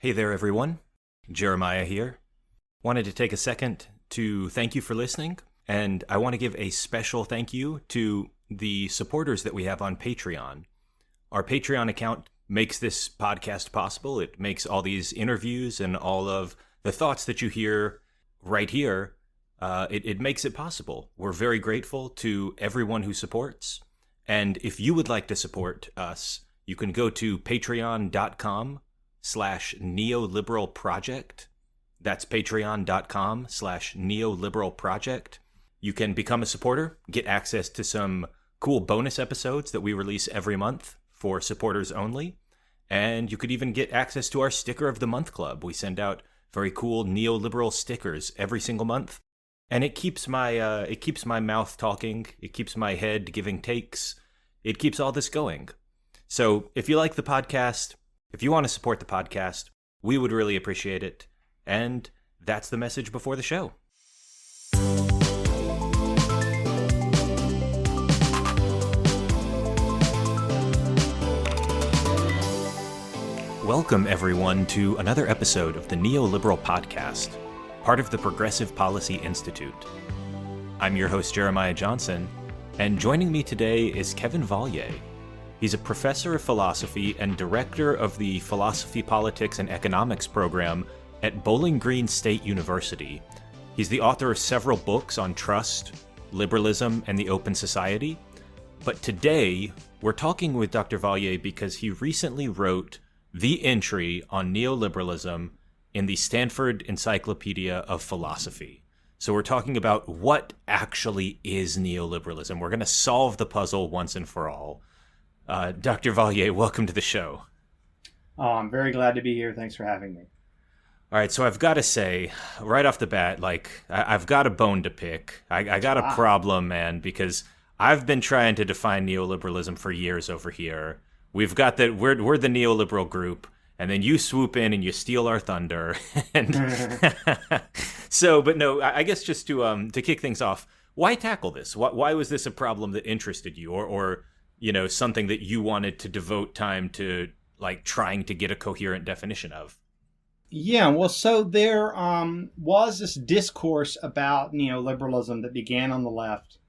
Hey there, everyone. Jeremiah here. Wanted to take a second to thank you for listening, and I want to give a special thank you to the supporters that we have on Patreon. Our Patreon account makes this podcast possible. It makes all these interviews and all of the thoughts that you hear right here, it makes it possible. We're very grateful to everyone who supports, and if you would like to support us, you can go to patreon.com/neoliberalproject. That's patreon.com/neoliberalproject. You can become a supporter, get access to some cool bonus episodes that we release every month for supporters only. And you could even get access to our Sticker of the Month Club. We send out very cool neoliberal stickers every single month. And it keeps my mouth talking. It keeps my head giving takes. It keeps all this going. So if you like the podcast, if you want to support the podcast, we would really appreciate it. And that's the message before the show. Welcome, everyone, to another episode of the Neoliberal Podcast, part of the Progressive Policy Institute. I'm your host, Jeremiah Johnson, and joining me today is Kevin Vallier. He's a professor of philosophy and director of the Philosophy, Politics, and Economics program at Bowling Green State University. He's the author of several books on trust, liberalism, and the open society. But today, we're talking with Dr. Vallier because he recently wrote the entry on neoliberalism in the Stanford Encyclopedia of Philosophy. So we're talking about what actually is neoliberalism. We're going to solve the puzzle once and for all. Dr. Vallier, welcome to the show. Oh, I'm very glad to be here. Thanks for having me. All right, so I've got to say, right off the bat, I've got a bone to pick. I got a problem, man, because I've been trying to define neoliberalism for years over here. We've got that we're the neoliberal group, and then you swoop in and you steal our thunder. And but no, I guess just to kick things off, why tackle this? Why was this a problem that interested you, or something that you wanted to devote time to, like trying to get a coherent definition of? Yeah, well, so there was this discourse about neoliberalism that began on the left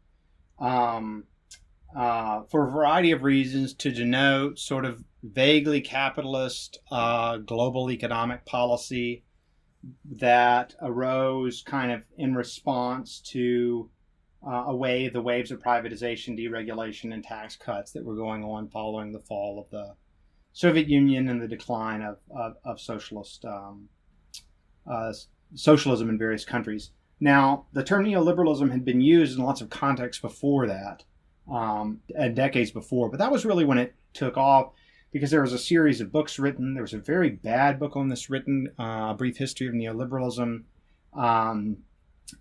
for a variety of reasons to denote sort of vaguely capitalist global economic policy that arose kind of in response to the waves of privatization, deregulation, and tax cuts that were going on following the fall of the Soviet Union and the decline of socialism in various countries. Now, the term neoliberalism had been used in lots of contexts before that, and decades before, but that was really when it took off because there was a series of books written. There was a very bad book on this written, A Brief History of Neoliberalism,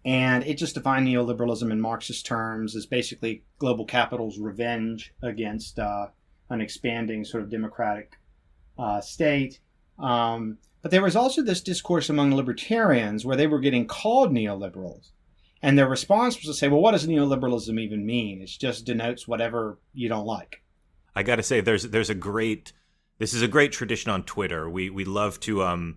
and it just defined neoliberalism in Marxist terms as basically global capital's revenge against an expanding sort of democratic state. But there was also this discourse among libertarians where they were getting called neoliberals. And their response was to say, well, what does neoliberalism even mean? It just denotes whatever you don't like. I got to say, this is a great tradition on Twitter. We love to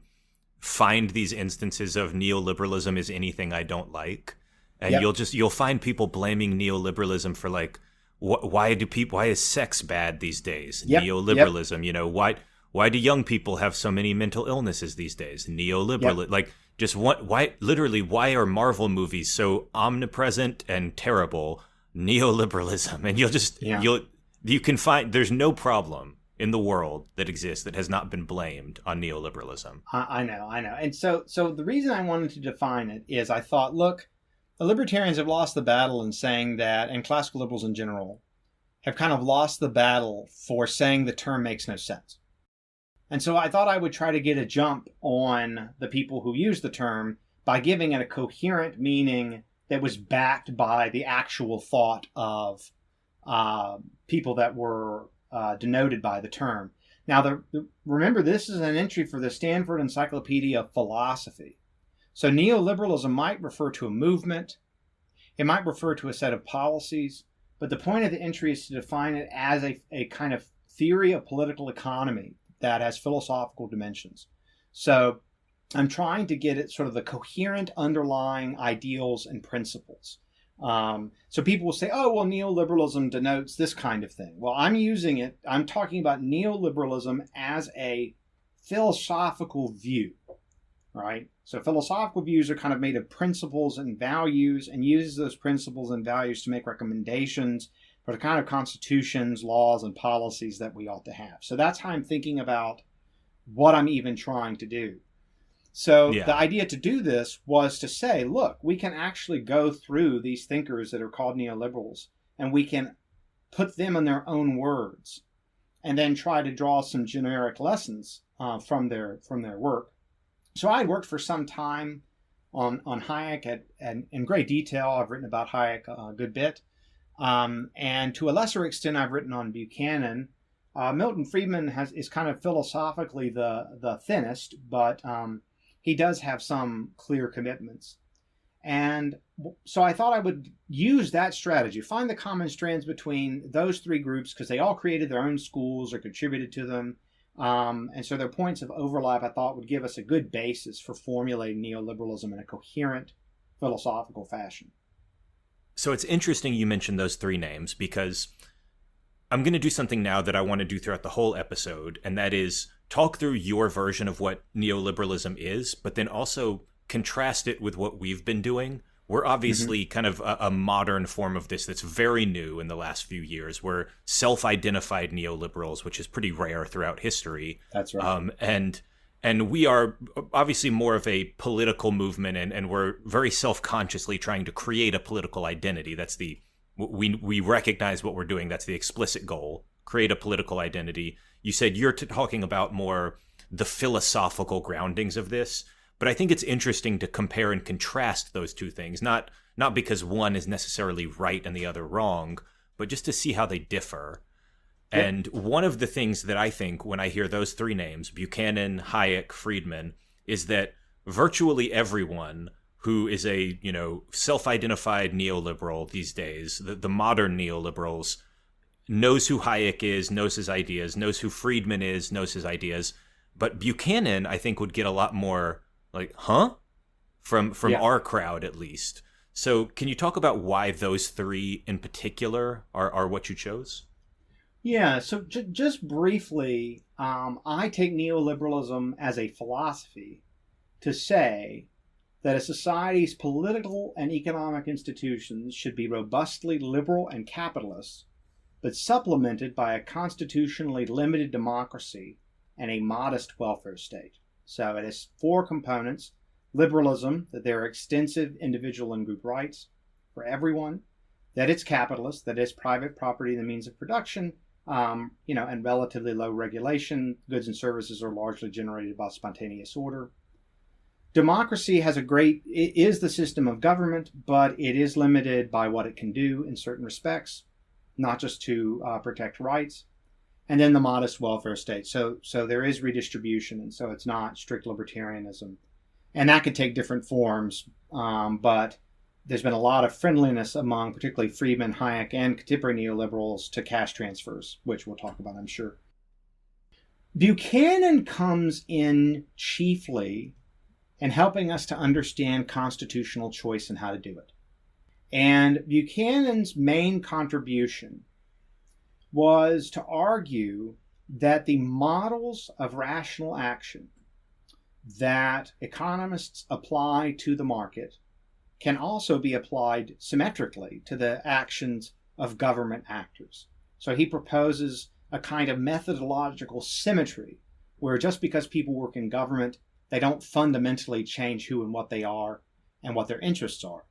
find these instances of neoliberalism is anything I don't like. And Yep. you'll find people blaming neoliberalism for like, why is sex bad these days? Yep. Neoliberalism, why do young people have so many mental illnesses these days? Neoliberalism, Yep. why are Marvel movies so omnipresent and terrible? Neoliberalism. And you can find, there's no problem in the world that exists that has not been blamed on neoliberalism. I know. And so the reason I wanted to define it is I thought, look, the libertarians have lost the battle in saying that, and classical liberals in general, have kind of lost the battle for saying the term makes no sense. And so I thought I would try to get a jump on the people who use the term by giving it a coherent meaning that was backed by the actual thought of people that were denoted by the term. Now, remember, this is an entry for the Stanford Encyclopedia of Philosophy. So neoliberalism might refer to a movement. It might refer to a set of policies. But the point of the entry is to define it as a kind of theory of political economy that has philosophical dimensions. So I'm trying to get at sort of the coherent underlying ideals and principles. So people will say, oh, well, neoliberalism denotes this kind of thing. Well, I'm talking about neoliberalism as a philosophical view, right? So philosophical views are kind of made of principles and values, and uses those principles and values to make recommendations for the kind of constitutions, laws, and policies that we ought to have. So that's how I'm thinking about what I'm even trying to do. So the idea to do this was to say, look, we can actually go through these thinkers that are called neoliberals, and we can put them in their own words, and then try to draw some generic lessons from their work. So I had worked for some time on Hayek in great detail. I've written about Hayek a good bit. And to a lesser extent, I've written on Buchanan. Milton Friedman is kind of philosophically the thinnest, but he does have some clear commitments. And so I thought I would use that strategy, find the common strands between those three groups, because they all created their own schools or contributed to them. And so their points of overlap, I thought, would give us a good basis for formulating neoliberalism in a coherent philosophical fashion. So it's interesting you mentioned those three names, because I'm going to do something now that I want to do throughout the whole episode, and that is talk through your version of what neoliberalism is, but then also contrast it with what we've been doing. We're obviously kind of a modern form of this that's very new in the last few years. We're self-identified neoliberals, which is pretty rare throughout history. That's right. And we are obviously more of a political movement, and we're very self-consciously trying to create a political identity. That's we recognize what we're doing. That's the explicit goal, create a political identity. You said you're talking about more the philosophical groundings of this, but I think it's interesting to compare and contrast those two things, not because one is necessarily right and the other wrong, but just to see how they differ. Yep. And one of the things that I think when I hear those three names, Buchanan, Hayek, Friedman, is that virtually everyone who is a, self-identified neoliberal these days, the modern neoliberals, knows who Hayek is, knows his ideas, knows who Friedman is, knows his ideas. But Buchanan, I think, would get a lot more like, huh? From our crowd, at least. So can you talk about why those three in particular are what you chose? Yeah, so just briefly, I take neoliberalism as a philosophy to say that a society's political and economic institutions should be robustly liberal and capitalist, but supplemented by a constitutionally limited democracy and a modest welfare state. So it has four components: liberalism, that there are extensive individual and group rights for everyone, that it's capitalist, that it's private property, the means of production, and relatively low regulation. Goods and services are largely generated by spontaneous order. Democracy is the system of government, but it is limited by what it can do in certain respects, not just to protect rights. And then the modest welfare state. So there is redistribution, and so it's not strict libertarianism. And that could take different forms, but there's been a lot of friendliness among particularly Friedman, Hayek, and contemporary neoliberals to cash transfers, which we'll talk about, I'm sure. Buchanan comes in chiefly in helping us to understand constitutional choice and how to do it. And Buchanan's main contribution was to argue that the models of rational action that economists apply to the market can also be applied symmetrically to the actions of government actors. So he proposes a kind of methodological symmetry where just because people work in government, they don't fundamentally change who and what they are and what their interests are.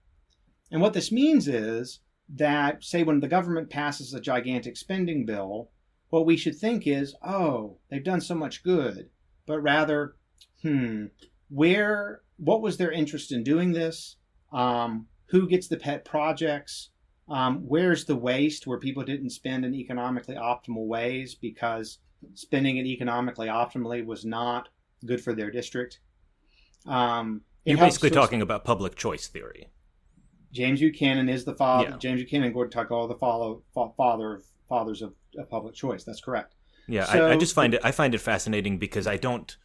And what this means is that, say, when the government passes a gigantic spending bill, what we should think is, oh, they've done so much good, but rather, what was their interest in doing this? Who gets the pet projects? Where's the waste where people didn't spend in economically optimal ways because spending it economically optimally was not good for their district? You're basically talking about public choice theory. James Buchanan is the father. Yeah. James Buchanan and Gordon Tuckall are the fathers of public choice. That's correct. Yeah, So, I find it fascinating because I don't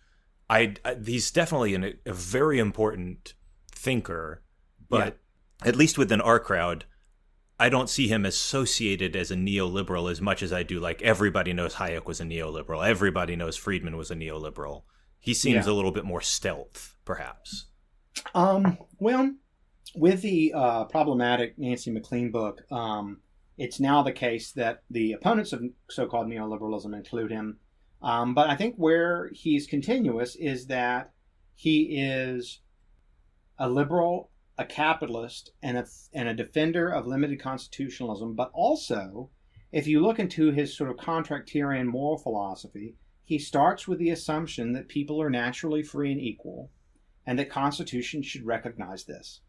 he's definitely a very important thinker, but at least within our crowd, I don't see him associated as a neoliberal as much as I do. Like, everybody knows Hayek was a neoliberal. Everybody knows Friedman was a neoliberal. He seems a little bit more stealth, perhaps. Well, with the problematic Nancy MacLean book, it's now the case that the opponents of so-called neoliberalism include him. But I think where he's continuous is that he is a liberal, a capitalist, and a defender of limited constitutionalism. But also, if you look into his sort of contractarian moral philosophy, he starts with the assumption that people are naturally free and equal, and that constitutions should recognize this.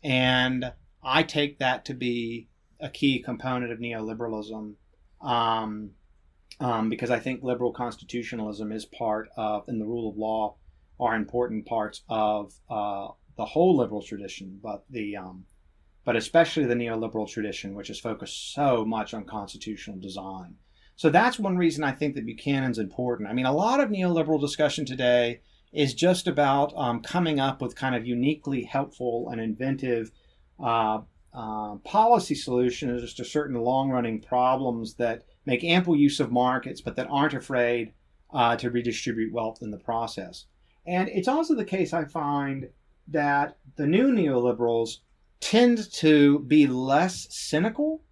And I take that to be a key component of neoliberalism, because I think liberal constitutionalism is part of, and the rule of law are important parts of the whole liberal tradition, but especially the neoliberal tradition, which is focused so much on constitutional design. So that's one reason I think that Buchanan's important. I mean, a lot of neoliberal discussion today is just about coming up with kind of uniquely helpful and inventive policy solutions to certain long-running problems that make ample use of markets, but that aren't afraid to redistribute wealth in the process. And it's also the case, I find, that the new neoliberals tend to be less cynical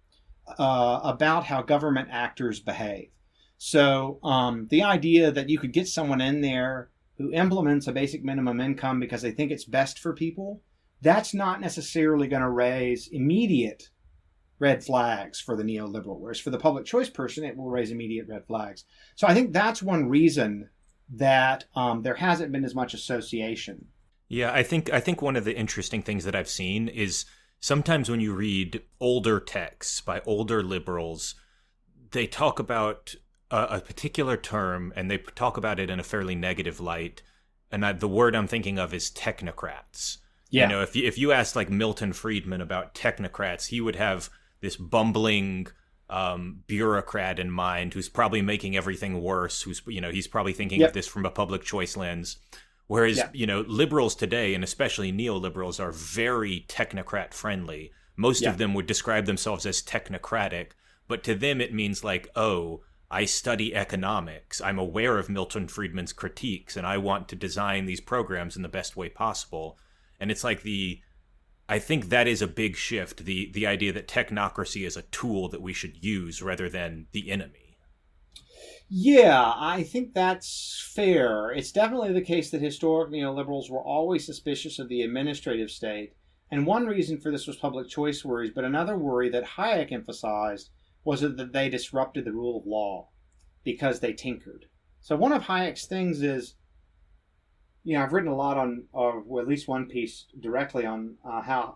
about how government actors behave. So the idea that you could get someone in there who implements a basic minimum income because they think it's best for people, that's not necessarily going to raise immediate red flags for the neoliberal, whereas for the public choice person, it will raise immediate red flags. So I think that's one reason that there hasn't been as much association. Yeah, I think one of the interesting things that I've seen is sometimes when you read older texts by older liberals, they talk about a particular term and they talk about it in a fairly negative light. And the word I'm thinking of is technocrats. Yeah. You know, if you asked like Milton Friedman about technocrats, he would have this bumbling bureaucrat in mind who's probably making everything worse, he's probably thinking of this from a public choice lens. Whereas, liberals today, and especially neoliberals, are very technocrat friendly. Most of them would describe themselves as technocratic, but to them it means like, oh, I study economics. I'm aware of Milton Friedman's critiques, and I want to design these programs in the best way possible. And it's like I think that is a big shift, the idea that technocracy is a tool that we should use rather than the enemy. Yeah, I think that's fair. It's definitely the case that historic neoliberals were always suspicious of the administrative state. And one reason for this was public choice worries, but another worry that Hayek emphasized was that they disrupted the rule of law because they tinkered. So one of Hayek's things is, I've written a lot on, or at least one piece directly on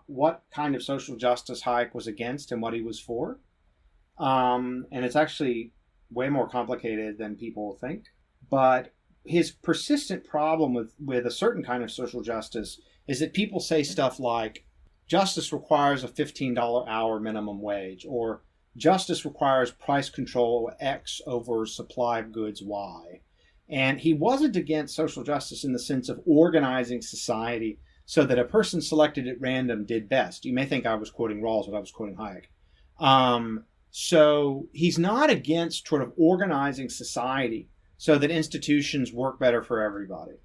what kind of social justice Hayek was against and what he was for. And it's actually way more complicated than people think. But his persistent problem with a certain kind of social justice is that people say stuff like, justice requires a $15 hour minimum wage, or justice requires price control X over supply of goods Y. And he wasn't against social justice in the sense of organizing society so that a person selected at random did best. You may think I was quoting Rawls, but I was quoting Hayek. So he's not against sort of organizing society so that institutions work better for everybody.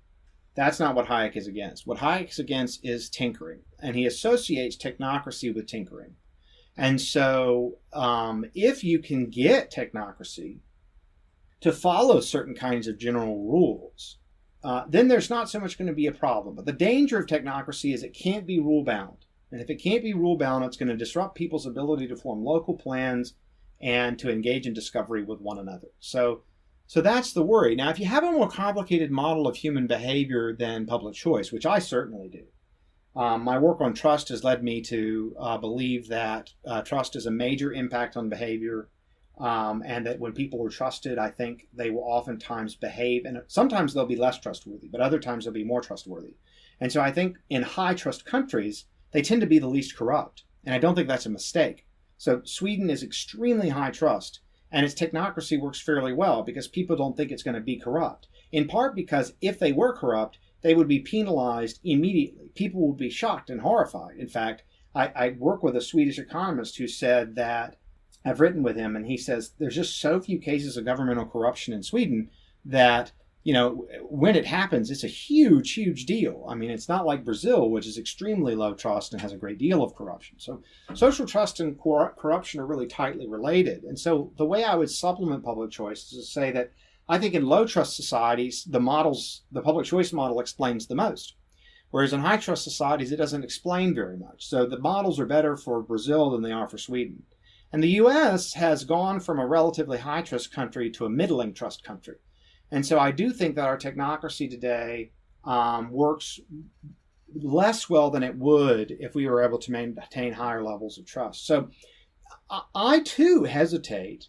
That's not what Hayek is against. What Hayek's against is tinkering, and he associates technocracy with tinkering. And so if you can get technocracy to follow certain kinds of general rules, then there's not so much going to be a problem. But the danger of technocracy is it can't be rule-bound. And if it can't be rule-bound, it's going to disrupt people's ability to form local plans and to engage in discovery with one another. So that's the worry. Now, if you have a more complicated model of human behavior than public choice, which I certainly do, my work on trust has led me to believe that trust is a major impact on behavior, and that when people are trusted, I think they will oftentimes behave, and sometimes they'll be less trustworthy, but other times they'll be more trustworthy. And so I think in high trust countries, they tend to be the least corrupt. And I don't think that's a mistake. So Sweden is extremely high trust. And its technocracy works fairly well because people don't think it's going to be corrupt. In part because if they were corrupt, they would be penalized immediately. People would be shocked and horrified. In fact, I work with a Swedish economist who said that, I've written with him, and he says there's just so few cases of governmental corruption in Sweden that, when it happens, it's a huge, huge deal. I mean, it's not like Brazil, which is extremely low trust and has a great deal of corruption. So social trust and corruption are really tightly related. And so the way I would supplement public choice is to say that I think in low trust societies, the public choice model explains the most. Whereas in high trust societies, it doesn't explain very much. So the models are better for Brazil than they are for Sweden. And the U.S. has gone from a relatively high trust country to a middling trust country. And so I do think that our technocracy today works less well than it would if we were able to maintain higher levels of trust. So I too hesitate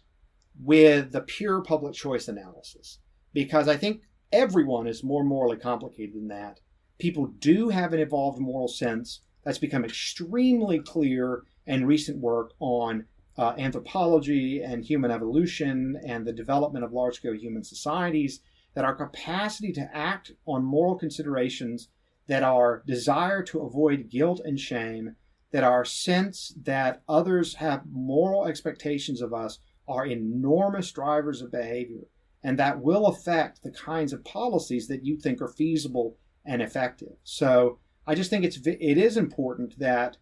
with the pure public choice analysis, because I think everyone is more morally complicated than that. People do have an evolved moral sense. That's become extremely clear in recent work on anthropology and human evolution and the development of large-scale human societies, that our capacity to act on moral considerations, that our desire to avoid guilt and shame, that our sense that others have moral expectations of us are enormous drivers of behavior, and that will affect the kinds of policies that you think are feasible and effective. So I just think it is important that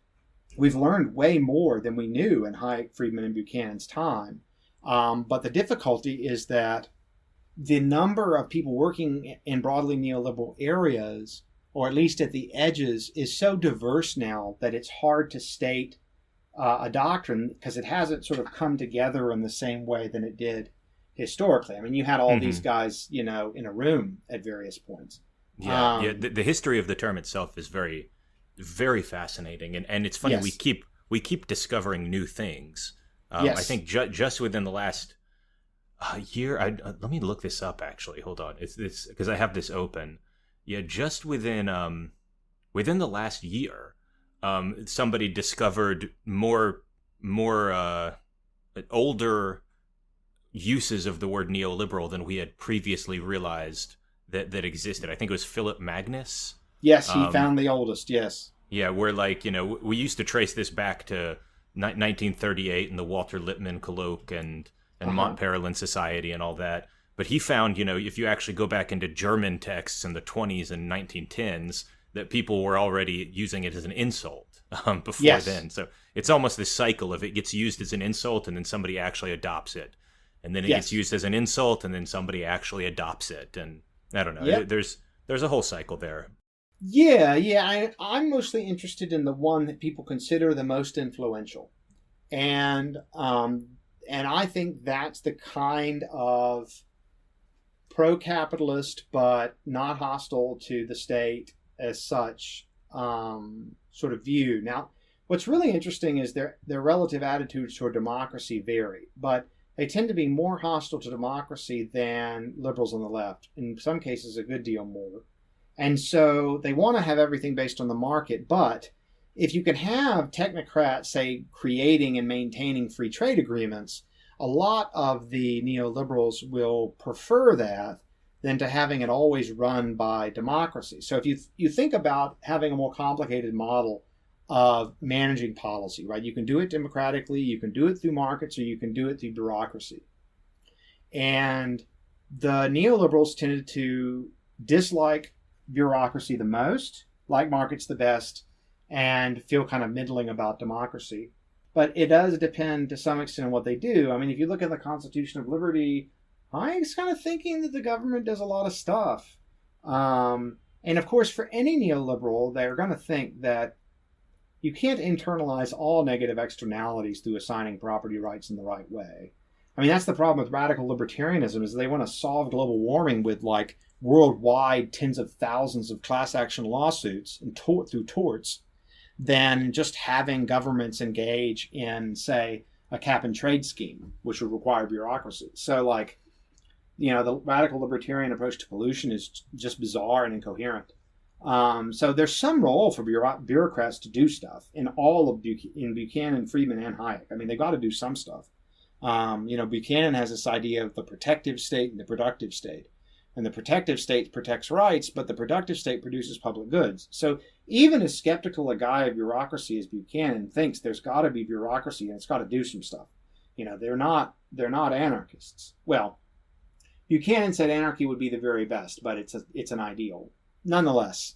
we've learned way more than we knew in Hayek, Friedman, and Buchanan's time. But the difficulty is that the number of people working in broadly neoliberal areas, or at least at the edges, is so diverse now that it's hard to state a doctrine because it hasn't sort of come together in the same way than it did historically. I mean, you had all these guys, in a room at various points. Yeah, the history of the term itself is very, very fascinating, and it's funny. Yes. We keep discovering new things. Yes. I think just within the last year, let me look this up. Actually, hold on. It's this because I have this open. Yeah, just within the last year, somebody discovered more older uses of the word neoliberal than we had previously realized that existed. I think it was Philip Magnus. Yes, he found the oldest, yes. Yeah, where we used to trace this back to 1938 and the Walter Lippmann colloque and Mont Pelerin Society and all that. But he found, if you actually go back into German texts in the 20s and 1910s, that people were already using it as an insult before then. So it's almost this cycle of it gets used as an insult and then somebody actually adopts it. And then it gets used as an insult and then somebody actually adopts it. And I don't know. Yep. There's a whole cycle there. Yeah. I'm mostly interested in the one that people consider the most influential, and I think that's the kind of pro-capitalist but not hostile to the state as such sort of view. Now, what's really interesting is their relative attitudes toward democracy vary, but they tend to be more hostile to democracy than liberals on the left, in some cases a good deal more. And so they want to have everything based on the market, but if you can have technocrats, say, creating and maintaining free trade agreements, a lot of the neoliberals will prefer that than to having it always run by democracy. So if you think about having a more complicated model of managing policy, right? You can do it democratically, you can do it through markets, or you can do it through bureaucracy. And the neoliberals tended to dislike bureaucracy the most, like markets the best, and feel kind of middling about democracy. But it does depend to some extent on what they do. I mean, if you look at the Constitution of Liberty, I'm just kind of thinking that the government does a lot of stuff. And of course, for any neoliberal, they're going to think that you can't internalize all negative externalities through assigning property rights in the right way. I mean, that's the problem with radical libertarianism, is they want to solve global warming with like worldwide tens of thousands of class action lawsuits and through torts, than just having governments engage in, say, a cap and trade scheme, which would require bureaucracy. So like, the radical libertarian approach to pollution is just bizarre and incoherent. So there's some role for bureaucrats to do stuff in all of in Buchanan, Friedman, and Hayek. I mean, they got to do some stuff. Buchanan has this idea of the protective state and the productive state. And the protective state protects rights, but the productive state produces public goods. So even as skeptical a guy of bureaucracy as Buchanan thinks there's got to be bureaucracy and it's got to do some stuff. They're not anarchists. Well, Buchanan said anarchy would be the very best, but it's an ideal. Nonetheless,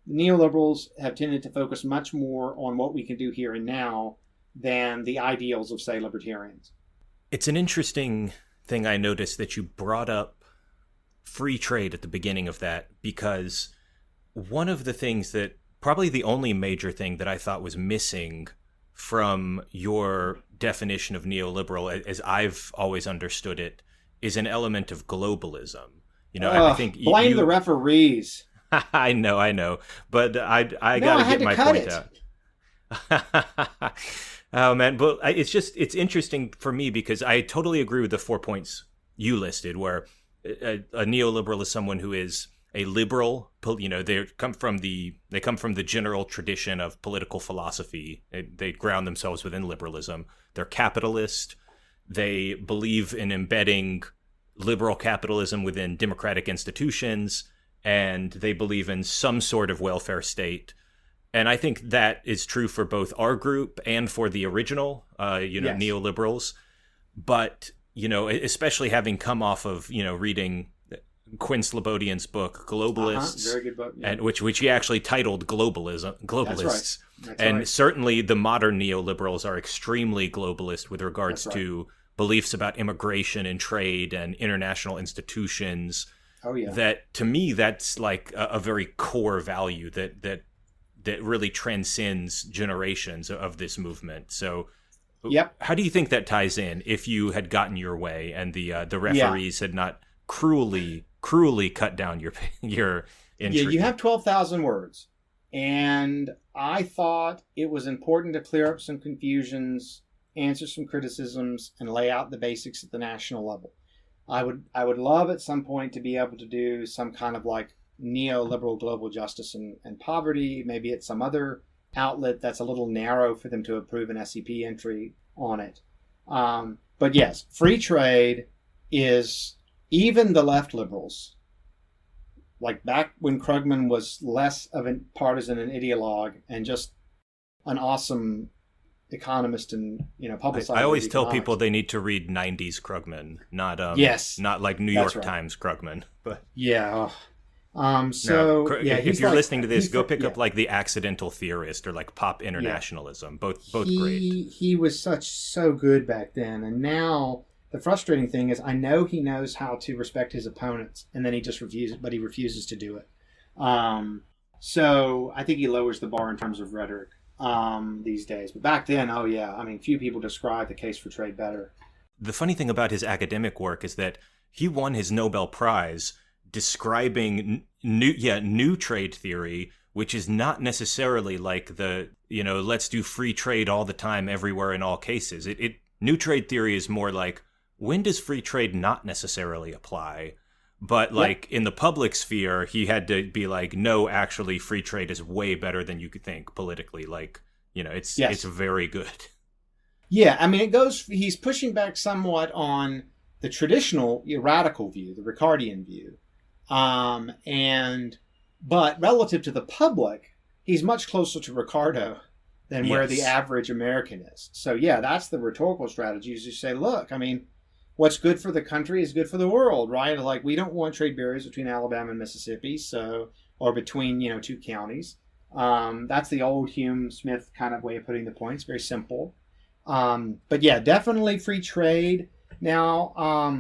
the neoliberals have tended to focus much more on what we can do here and now than the ideals of, say, libertarians. It's an interesting thing I noticed that you brought up free trade at the beginning of that, because one of the things that probably the only major thing that I thought was missing from your definition of neoliberal, as I've always understood it, is an element of globalism. I think blame the referees. I know, but I gotta get my point out. Oh man, but it's interesting for me because I totally agree with the 4 points you listed, where a neoliberal is someone who is a liberal. They come from the general tradition of political philosophy. They ground themselves within liberalism. They're capitalist. They believe in embedding liberal capitalism within democratic institutions, and they believe in some sort of welfare state. And I think that is true for both our group and for the original, yes, neoliberals. But especially having come off of, reading Quinn Slobodian's book, Globalists, very good book, yeah. and which he actually titled Globalists. That's and right. Certainly the modern neoliberals are extremely globalist with regards to beliefs about immigration and trade and international institutions. Oh, yeah. That, to me, that's like a very core value that really transcends generations of this movement. So yep. How do you think that ties in if you had gotten your way and the referees had not cruelly cut down your entry? Yeah, you have 12,000 words. And I thought it was important to clear up some confusions, answer some criticisms, and lay out the basics at the national level. I would love at some point to be able to do some kind of like neoliberal global justice and poverty, maybe at some other outlet that's a little narrow for them to approve an SEP entry on it. But yes, free trade is, even the left liberals, like back when Krugman was less of a partisan and ideologue and just an awesome economist and publicized. I always tell people they need to read 90s Krugman, not not like New York Times Krugman. But yeah. If you're listening to this, go pick up like The Accidental Theorist or like Pop Internationalism. Yeah. Both great. He was so good back then, and now the frustrating thing is I know he knows how to respect his opponents, and then he just refuses to do it. So I think he lowers the bar in terms of rhetoric these days. But back then, few people describe the case for trade better. The funny thing about his academic work is that he won his Nobel Prize describing new trade theory, which is not necessarily like the, let's do free trade all the time, everywhere, in all cases. New trade theory is more like, when does free trade not necessarily apply? But like in the public sphere, he had to be like, no, actually free trade is way better than you could think politically. Like, it's very good. Yeah, he's pushing back somewhat on the traditional radical view, the Ricardian view. But relative to the public, he's much closer to Ricardo than where the average American is. So yeah, that's the rhetorical strategy, is you say, look, what's good for the country is good for the world, right? Like, we don't want trade barriers between Alabama and Mississippi, or between, two counties. That's the old Hume Smith kind of way of putting the point. It's very simple. But yeah, definitely free trade. Now,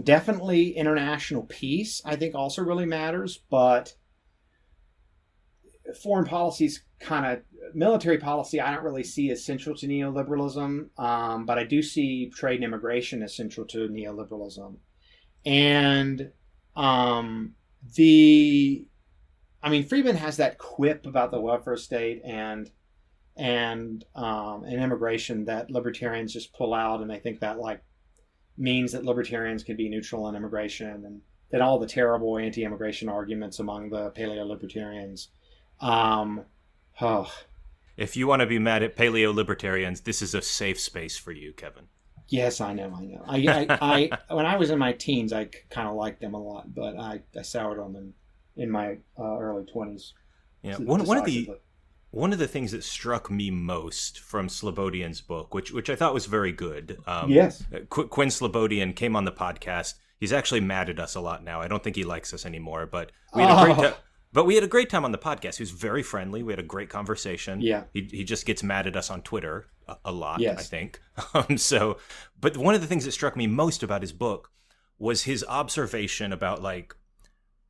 definitely international peace, I think, also really matters, but foreign policy's military policy I don't really see as central to neoliberalism, but I do see trade and immigration as central to neoliberalism. And Friedman has that quip about the welfare state and immigration that libertarians just pull out, and they think that like means that libertarians can be neutral on immigration, and then all the terrible anti-immigration arguments among the paleo-libertarians. If you want to be mad at paleo-libertarians, this is a safe space for you, Kevin. Yes, I know. I when I was in my teens, I kind of liked them a lot, but I soured on them in my early 20s. Yeah, Decisively. one of the things that struck me most from Slobodian's book, which I thought was very good. Yes. Quinn Slobodian came on the podcast. He's actually mad at us a lot now. I don't think he likes us anymore, but we had a great time. But we had a great time on the podcast. He was very friendly. We had a great conversation. Yeah. He just gets mad at us on Twitter a lot, Yes. I think. But one of the things that struck me most about his book was his observation about like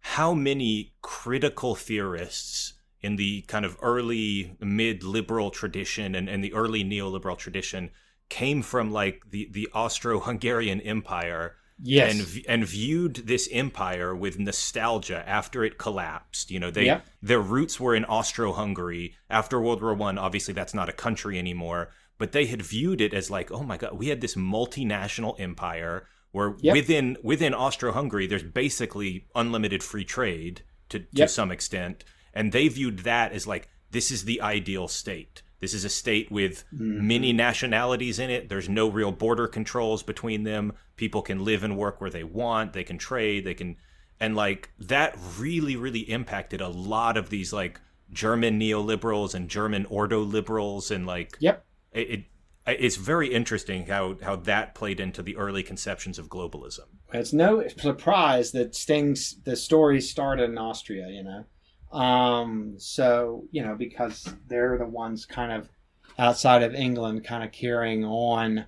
how many critical theorists in the kind of early mid-liberal tradition and the early neoliberal tradition came from like the Austro-Hungarian Empire. Yes. And viewed this empire with nostalgia after it collapsed. You know, Yep. their roots were in Austro-Hungary. After World War I, obviously that's not a country anymore. But they had viewed it as like, oh my God, we had this multinational empire where Yep. within Austro-Hungary, there's basically unlimited free trade to some extent. And they viewed that as like, this is the ideal state. This is a state with many nationalities in it. There's no real border controls between them. People can live and work where they want. They can trade. And like that really, really impacted a lot of these like German neoliberals and German ordo liberals. And like, Yep. It's very interesting how that played into the early conceptions of globalism. It's no surprise that the story started in Austria, you know. So, you know, because they're the ones kind of outside of England kind of carrying on,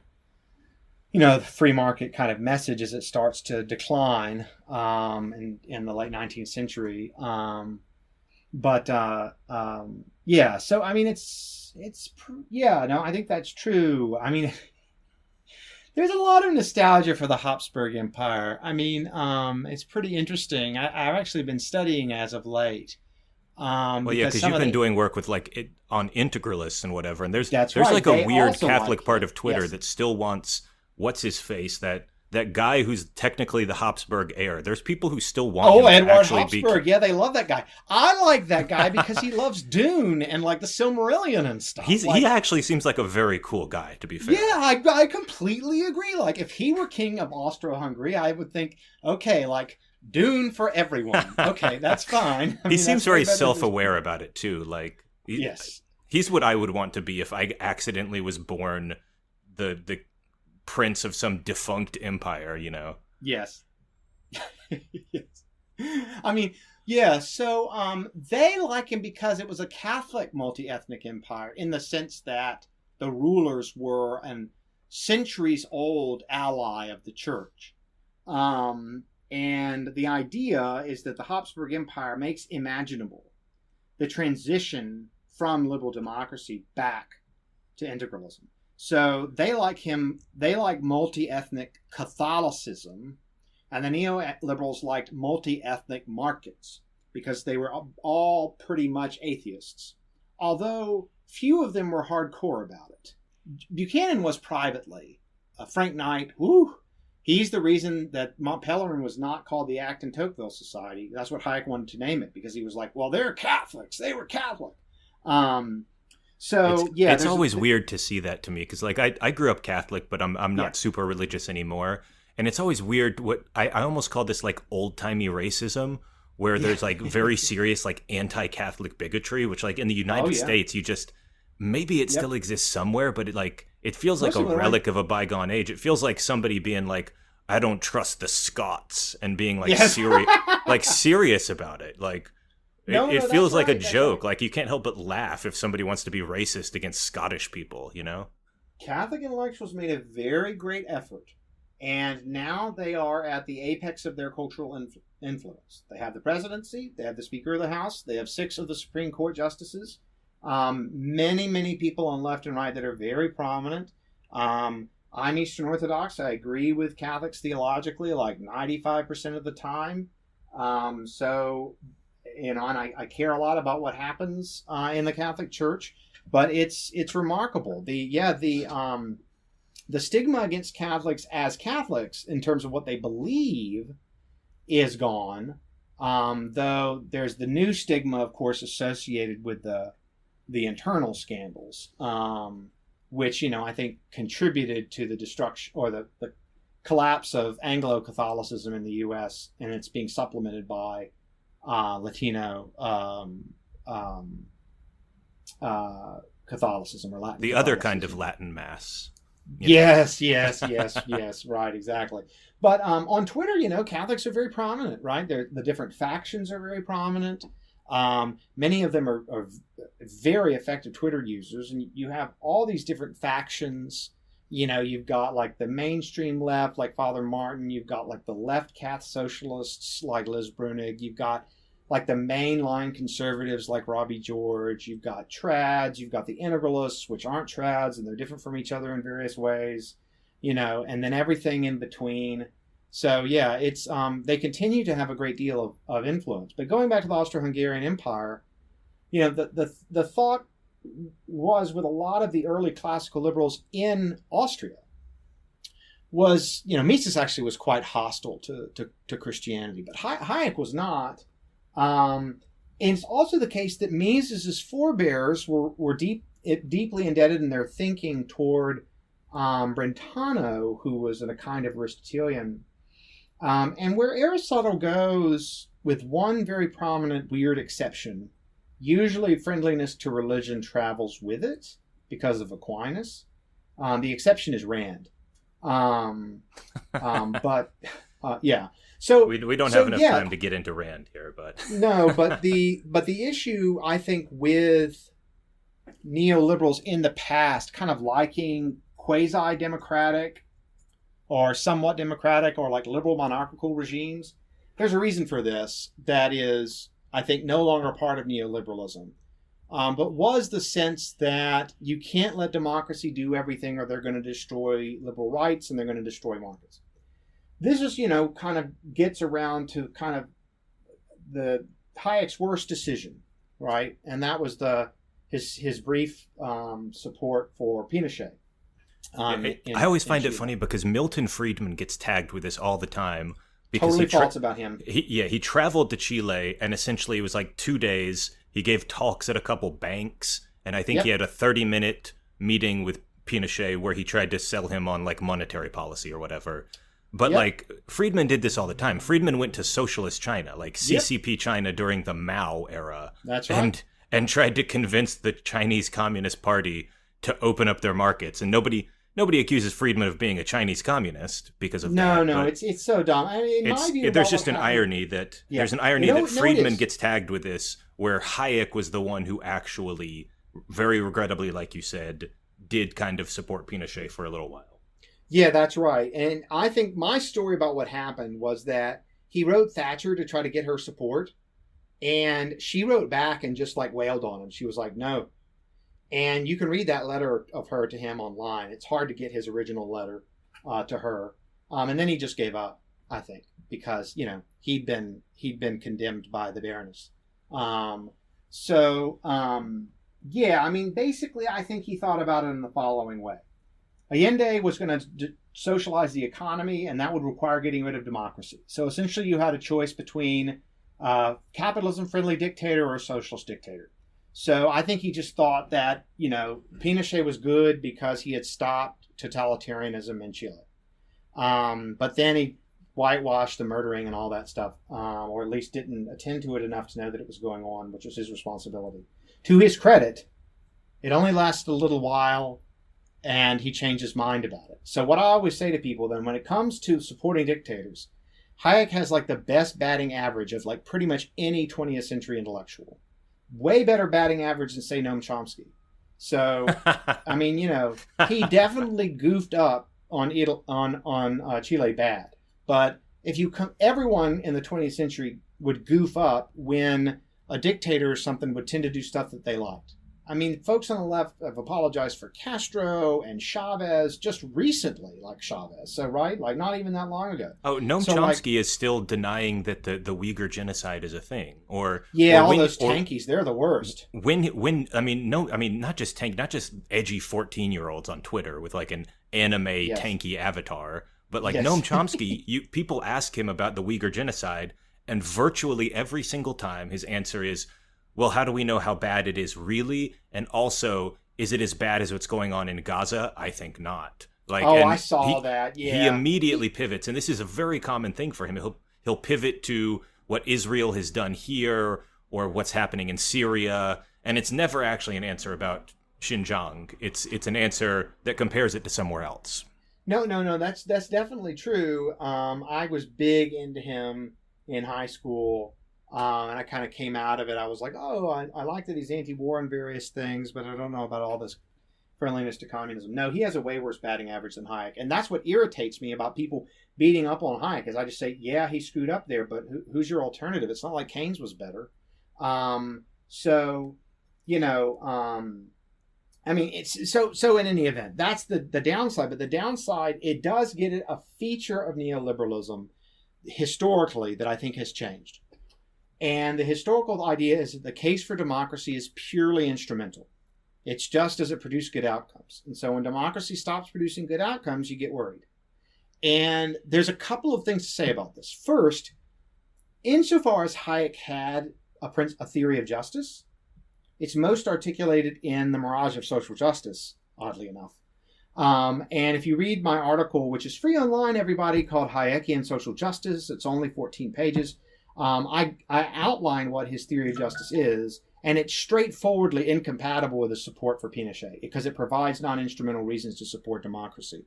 you know, the free market kind of message as it starts to decline in the late 19th century. Yeah, so I mean, I think that's true. I mean, there's a lot of nostalgia for the Habsburg Empire. I mean, it's pretty interesting. I've actually been studying as of late. Well, yeah, because you've been doing work with like on integralists and whatever, and there's right. like a They weird also Catholic like part it. of Twitter Yes. that still wants what's his face that guy who's technically the Habsburg heir. There's people who still want him to Edward actually Habsburg. Yeah, they love that guy. I like that guy because he loves Dune and like the Silmarillion and stuff. He actually seems like a very cool guy, to be fair. Yeah, I completely agree. Like, if he were king of Austro-Hungary, I would think, okay, like, Dune for everyone. Okay, that's fine. I He mean, seems that's very way better than- self-aware about it too. Like, Yes. he's what I would want to be if I accidentally was born the prince of some defunct empire, you know. Yes. Yes. I mean, yeah, so they like him because it was a Catholic multi-ethnic empire in the sense that the rulers were an centuries-old ally of the church. And the idea is that the Habsburg Empire makes imaginable the transition from liberal democracy back to integralism. So they like him, they like multi-ethnic Catholicism, and the neoliberals liked multi-ethnic markets because they were all pretty much atheists, although few of them were hardcore about it. Buchanan was privately. Frank Knight, he's the reason that Mont Pelerin was not called the Acton Tocqueville Society. That's what Hayek wanted to name it, because he was like, well, they're Catholics. They were Catholic. It's always weird to see that to me, because like I grew up Catholic, but I'm not super religious anymore. And it's always weird what I almost call this like old timey racism, where there's like very serious like anti-Catholic bigotry, which like in the United States, you just maybe it still exists somewhere, but it feels like a relic of a bygone age. It feels like somebody being like, I don't trust the Scots, and being like serious about it. Like it feels like a joke. Like you can't help but laugh if somebody wants to be racist against Scottish people, you know? Catholic intellectuals made a very great effort, and now they are at the apex of their cultural influence. They have the presidency, they have the Speaker of the House, they have 6 of the Supreme Court justices, many people on left and right that are very prominent. I'm Eastern Orthodox. I agree with Catholics theologically like 95% of the time. So, you know, and I care a lot about what happens in the Catholic Church, but it's remarkable. The stigma against Catholics as Catholics in terms of what they believe is gone. Though there's the new stigma, of course, associated with the internal scandals, which, I think contributed to the destruction or the collapse of Anglo-Catholicism in the U.S., and it's being supplemented by Latino Catholicism or Latin. The other kind of Latin Mass. Yes, right, exactly. But on Twitter, Catholics are very prominent, right? The different factions are very prominent. Many of them are very effective Twitter users, and you have all these different factions. You've got like the mainstream left, like Father Martin. You've got like the left Catholic socialists, like Liz Brunig. You've got like the mainline conservatives, like Robbie George. You've got trads. You've got the integralists, which aren't trads, and they're different from each other in various ways. And then everything in between. So yeah, it's they continue to have a great deal of influence. But going back to the Austro-Hungarian Empire, the thought was with a lot of the early classical liberals in Austria was, Mises actually was quite hostile to Christianity, but Hayek was not. And it's also the case that Mises's forebears were deeply indebted in their thinking toward Brentano, who was a kind of Aristotelian. And where Aristotle goes, with one very prominent weird exception, usually friendliness to religion travels with it because of Aquinas. The exception is Rand. But yeah. So we don't have enough time to get into Rand here, but no. But the issue, I think, with neoliberals in the past, kind of liking quasi-democratic or somewhat democratic or like liberal monarchical regimes, there's a reason for this that is, I think, no longer part of neoliberalism, but was the sense that you can't let democracy do everything or they're going to destroy liberal rights and they're going to destroy markets. This is, kind of gets around to kind of the Hayek's worst decision, right? And that was his brief support for Pinochet. I always find it funny because Milton Friedman gets tagged with this all the time. Because totally false about him. He traveled to Chile, and essentially it was like 2 days. He gave talks at a couple banks, and I think he had a 30-minute meeting with Pinochet where he tried to sell him on like monetary policy or whatever. But like Friedman did this all the time. Friedman went to socialist China, like CCP China during the Mao era. That's right. And tried to convince the Chinese Communist Party to open up their markets. And nobody accuses Friedman of being a Chinese communist because of that. No, it's so dumb. I mean, in my view, there's just an irony that Friedman gets tagged with this, where Hayek was the one who actually, very regrettably, like you said, did kind of support Pinochet for a little while. Yeah, that's right. And I think my story about what happened was that he wrote Thatcher to try to get her support, and she wrote back and just like wailed on him. She was like, no. And you can read that letter of her to him online. It's hard to get his original letter to her. And then he just gave up, I think, because, he'd been condemned by the Baroness. Basically, I think he thought about it in the following way. Allende was going to socialize the economy, and that would require getting rid of democracy. So essentially, you had a choice between capitalism-friendly dictator or a socialist dictator. So I think he just thought that, Pinochet was good because he had stopped totalitarianism in Chile. But then he whitewashed the murdering and all that stuff, or at least didn't attend to it enough to know that it was going on, which was his responsibility. To his credit, it only lasted a little while, and he changed his mind about it. So what I always say to people then, when it comes to supporting dictators, Hayek has like the best batting average of like pretty much any 20th century intellectual. Way better batting average than, say, Noam Chomsky. So, I mean, he definitely goofed up on Chile bad. But if everyone in the 20th century would goof up when a dictator or something would tend to do stuff that they liked. I mean, folks on the left have apologized for Castro and Chavez just recently, like Chavez. So, right? Like, not even that long ago. Oh, Noam Chomsky is still denying that the Uyghur genocide is a thing. All those tankies, they're the worst. Not just edgy 14-year-olds on Twitter with like an anime tanky avatar, but like Noam Chomsky, people ask him about the Uyghur genocide, and virtually every single time his answer is, well, how do we know how bad it is really? And also, is it as bad as what's going on in Gaza? I think not. Like, Oh, and I saw that. Yeah. He immediately pivots, and this is a very common thing for him. He'll pivot to what Israel has done here or what's happening in Syria, and it's never actually an answer about Xinjiang. It's an answer that compares it to somewhere else. No. That's definitely true. I was big into him in high school, and I kind of came out of it. I was like, oh, I like that he's anti-war on various things, but I don't know about all this friendliness to communism. No, he has a way worse batting average than Hayek, and that's what irritates me about people beating up on Hayek. Is I just say, yeah, he screwed up there, but who's your alternative? It's not like Keynes was better. So, you know. I mean, it's so in any event, that's the downside. But the downside, it does get a feature of neoliberalism historically that I think has changed. And the historical idea is that the case for democracy is purely instrumental. It's just does it produce good outcomes. And so when democracy stops producing good outcomes, you get worried. And there's a couple of things to say about this. First, insofar as Hayek had a theory of justice, it's most articulated in The Mirage of Social Justice, oddly enough. And if you read my article, which is free online, everybody, called Hayekian Social Justice, it's only 14 pages. I outline what his theory of justice is, and it's straightforwardly incompatible with his support for Pinochet because it provides non-instrumental reasons to support democracy.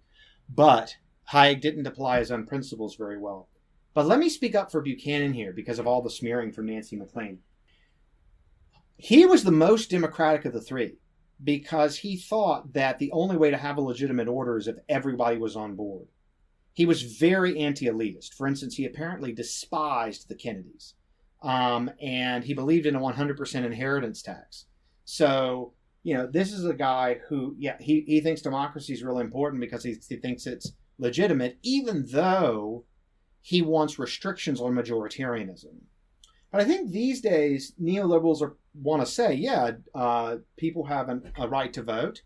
But Hayek didn't apply his own principles very well. But let me speak up for Buchanan here because of all the smearing from Nancy MacLean. He was the most democratic of the three because he thought that the only way to have a legitimate order is if everybody was on board. He was very anti-elitist. For instance, he apparently despised the Kennedys. And he believed in a 100% inheritance tax. So, you know, this is a guy who, yeah, he thinks democracy is really important because he thinks it's legitimate, even though he wants restrictions on majoritarianism. But I think these days, neoliberals want to say, yeah, people have a right to vote.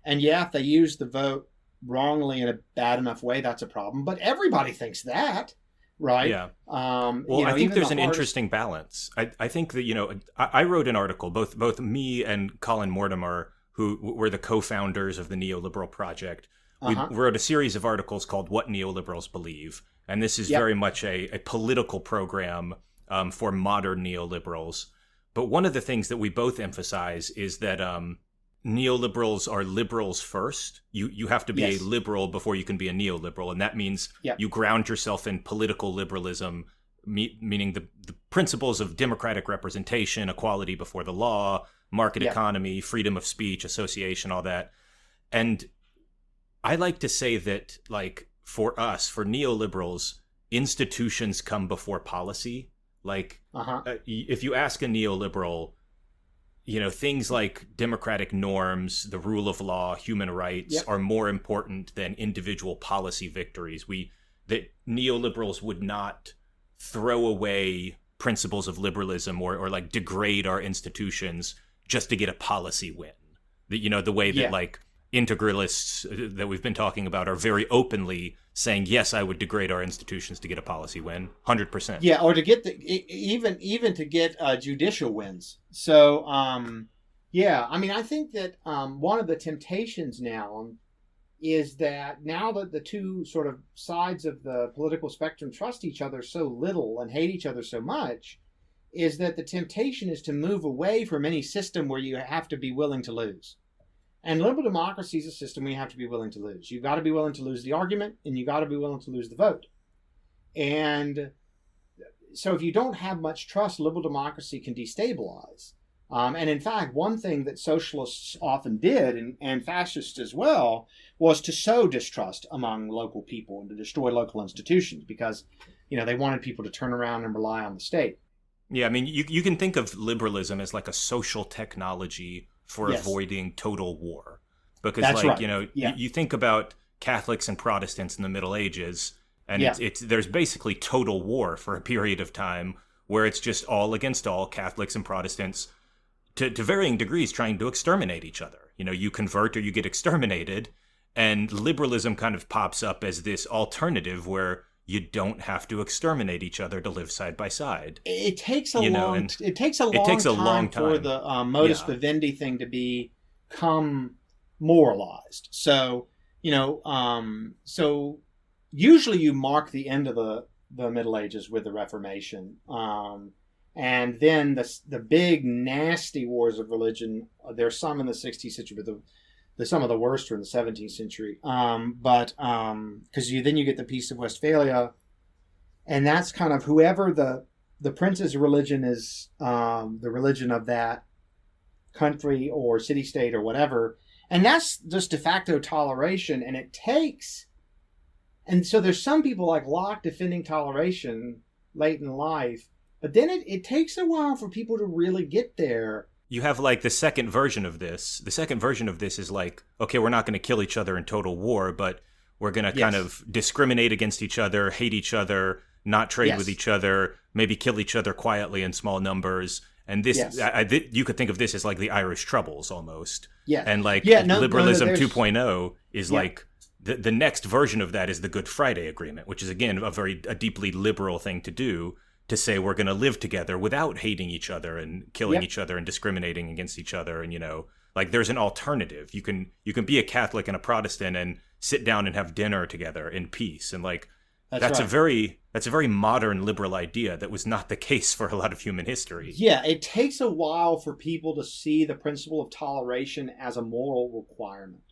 And yeah, if they use the vote wrongly in a bad enough way, that's a problem. But everybody thinks that, right? Yeah. Well, I think there's an interesting balance. I think that, you know, I wrote an article, both me and Colin Mortimer, who were the co-founders of the Neoliberal Project. We wrote a series of articles called What Neoliberals Believe. And this is very much a political program for modern neoliberals. But one of the things that we both emphasize is that neoliberals are liberals first. You have to be a liberal before you can be a neoliberal. And that means you ground yourself in political liberalism, meaning the principles of democratic representation, equality before the law, market economy, freedom of speech, association, all that. And I like to say that, like, for us, for neoliberals, institutions come before policy. Like, if you ask a neoliberal, you know, things like democratic norms, the rule of law, human rights are more important than individual policy victories. That neoliberals would not throw away principles of liberalism or like degrade our institutions just to get a policy win. You know, the way that like integralists that we've been talking about are very openly saying, yes, I would degrade our institutions to get a policy win, 100%. Yeah, or to get even to get judicial wins. So, I mean, I think that one of the temptations now is that now that the two sort of sides of the political spectrum trust each other so little and hate each other so much, is that the temptation is to move away from any system where you have to be willing to lose. And liberal democracy is a system where you have to be willing to lose. You've got to be willing to lose the argument, and you've got to be willing to lose the vote. And so if you don't have much trust, liberal democracy can destabilize. And in fact, one thing that socialists often did, and fascists as well, was to sow distrust among local people and to destroy local institutions because, you know, they wanted people to turn around and rely on the state. Yeah, I mean, you can think of liberalism as like a social technology for avoiding total war. Because, that's like, right. You know, you think about Catholics and Protestants in the Middle Ages, and there's basically total war for a period of time where it's just all against all, Catholics and Protestants, to varying degrees trying to exterminate each other. You know, you convert or you get exterminated, and liberalism kind of pops up as this alternative where you don't have to exterminate each other to live side by side. It takes a long time for the modus vivendi thing to be become moralized. So, so usually you mark the end of the Middle Ages with the Reformation. And then the big nasty wars of religion, there's some in the 16th century, but some of the worst are in the 17th century. Because then you get the Peace of Westphalia, and that's kind of whoever the prince's religion is, the religion of that country or city-state or whatever. And that's just de facto toleration, and it takes... And so there's some people like Locke defending toleration late in life, but then it takes a while for people to really get there. You have like the second version of this. The second version of this is like, okay, we're not going to kill each other in total war, but we're going to kind of discriminate against each other, hate each other, not trade with each other, maybe kill each other quietly in small numbers. And this, you could think of this as like the Irish Troubles almost. Yeah. And like liberalism 2.0 is like the next version of that is the Good Friday Agreement, which is, again, a deeply liberal thing to do, to say we're going to live together without hating each other and killing each other and discriminating against each other. And, like there's an alternative. You can be a Catholic and a Protestant and sit down and have dinner together in peace. And like, that's a very modern liberal idea that was not the case for a lot of human history. Yeah, it takes a while for people to see the principle of toleration as a moral requirement.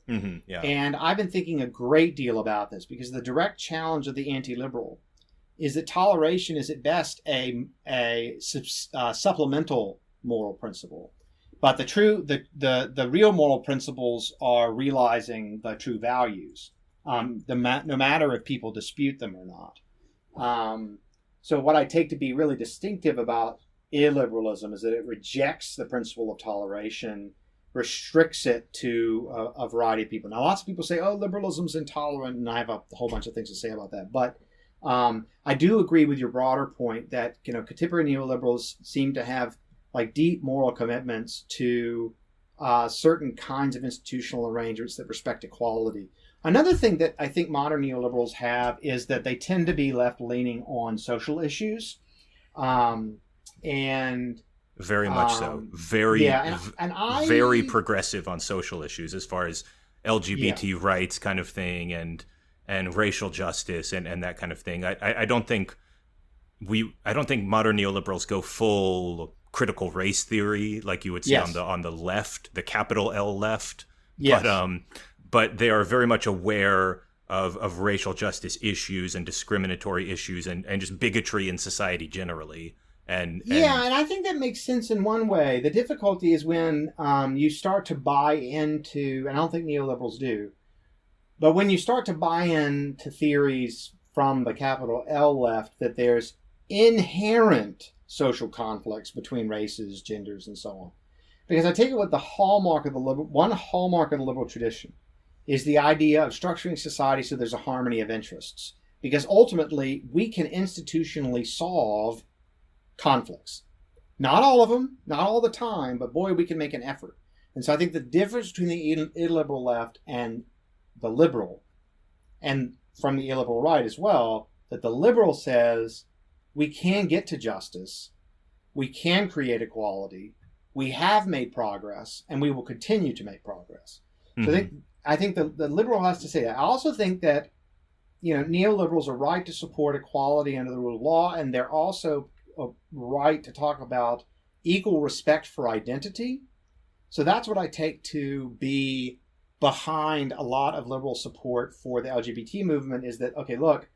Mm-hmm, yeah. And I've been thinking a great deal about this, because the direct challenge of the anti-liberal is that toleration is at best a supplemental moral principle. But the real moral principles are realizing the true values, no matter if people dispute them or not. So what I take to be really distinctive about illiberalism is that it rejects the principle of toleration, restricts it to a variety of people. Now, lots of people say, oh, liberalism's intolerant, and I have a whole bunch of things to say about that. But I do agree with your broader point that, contemporary neoliberals seem to have like deep moral commitments to certain kinds of institutional arrangements that respect equality. Another thing that I think modern neoliberals have is that they tend to be left-leaning on social issues, and very much so. Very progressive on social issues as far as LGBT rights kind of thing and racial justice and that kind of thing. I don't think modern neoliberals go full critical race theory like you would see on the left, the capital L left. Yes. But they are very much aware of racial justice issues and discriminatory issues and just bigotry in society generally. And I think that makes sense in one way. The difficulty is when you start to buy into, and I don't think neoliberals do, but when you start to buy into theories from the capital L left that there's inherent social conflicts between races, genders, and so on. Because I take it what the hallmark of the liberal tradition is the idea of structuring society so there's a harmony of interests. Because ultimately, we can institutionally solve conflicts. Not all of them, not all the time, but boy, we can make an effort. And so I think the difference between the illiberal left and the liberal, and from the illiberal right as well, that the liberal says we can get to justice, we can create equality, we have made progress, and we will continue to make progress. Mm-hmm. So I think the liberal has to say that. I also think that neoliberals are right to support equality under the rule of law, and they're also right to talk about equal respect for identity. So that's what I take to be behind a lot of liberal support for the LGBT movement, is that, okay, look,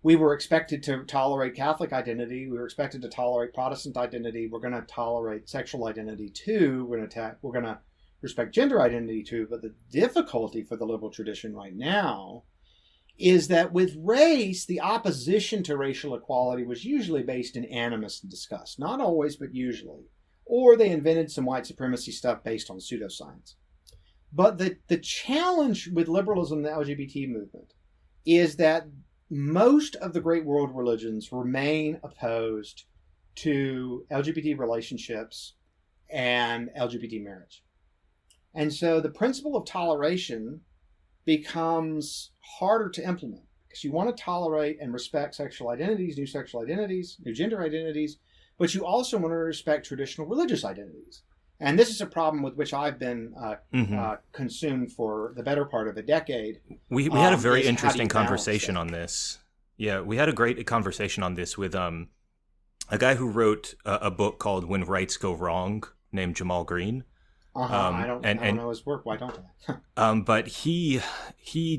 we were expected to tolerate Catholic identity. We were expected to tolerate Protestant identity. We're going to tolerate sexual identity too. We're going to respect gender identity too. But the difficulty for the liberal tradition right now is that with race, the opposition to racial equality was usually based in animus and disgust. Not always, but usually. Or they invented some white supremacy stuff based on pseudoscience. But the challenge with liberalism and the LGBT movement is that most of the great world religions remain opposed to LGBT relationships and LGBT marriage. And so the principle of toleration becomes harder to implement because you want to tolerate and respect sexual identities, new gender identities, but you also want to respect traditional religious identities. And this is a problem with which I've been Mm-hmm. consumed for the better part of a decade. We had a very Is how do interesting you balance conversation that? on this. Yeah, we had a great conversation on this with a guy who wrote a book called When Rights Go Wrong, named Jamal Green. I don't know his work. Why don't I? But he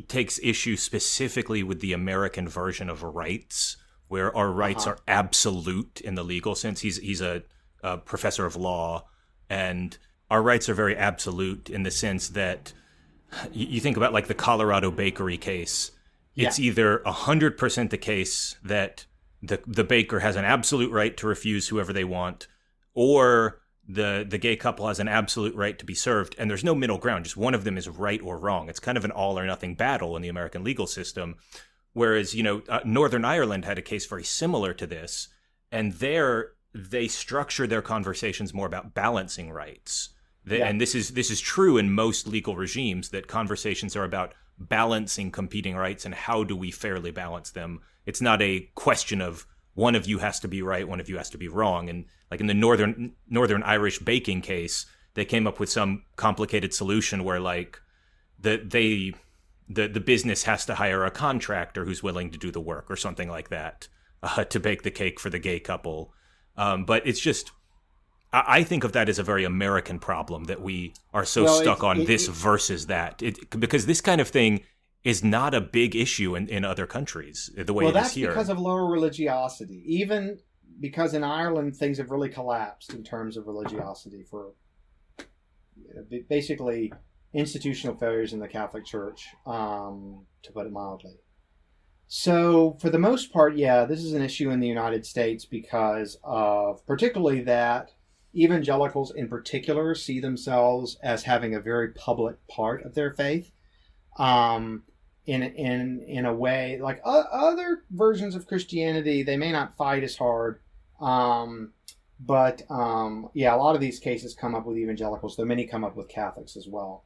takes issue specifically with the American version of rights, where our rights are absolute in the legal sense. He's a professor of law, and our rights are very absolute in the sense that you think about like the Colorado bakery case. It's either 100% the case that the baker has an absolute right to refuse whoever they want, or the gay couple has an absolute right to be served, and there's no middle ground. Just one of them is right or wrong. It's kind of an all or nothing battle in the American legal system. Whereas, Northern Ireland had a case very similar to this, and there they structure their conversations more about balancing rights. And this is true in most legal regimes, that conversations are about balancing competing rights and how do we fairly balance them. It's not a question of one of you has to be right, one of you has to be wrong. And like in the Northern Irish baking case, they came up with some complicated solution where like the business has to hire a contractor who's willing to do the work or something like that to bake the cake for the gay couple. But it's just, I think of that as a very American problem, that we are so stuck on this versus that. Because this kind of thing is not a big issue in other countries the way it is here. Well, that's because of lower religiosity. Even because in Ireland things have really collapsed in terms of religiosity for basically institutional failures in the Catholic Church, to put it mildly. So for the most part, this is an issue in the United States because of particularly that evangelicals in particular see themselves as having a very public part of their faith. In a way, like other versions of Christianity, they may not fight as hard. But a lot of these cases come up with evangelicals, though many come up with Catholics as well.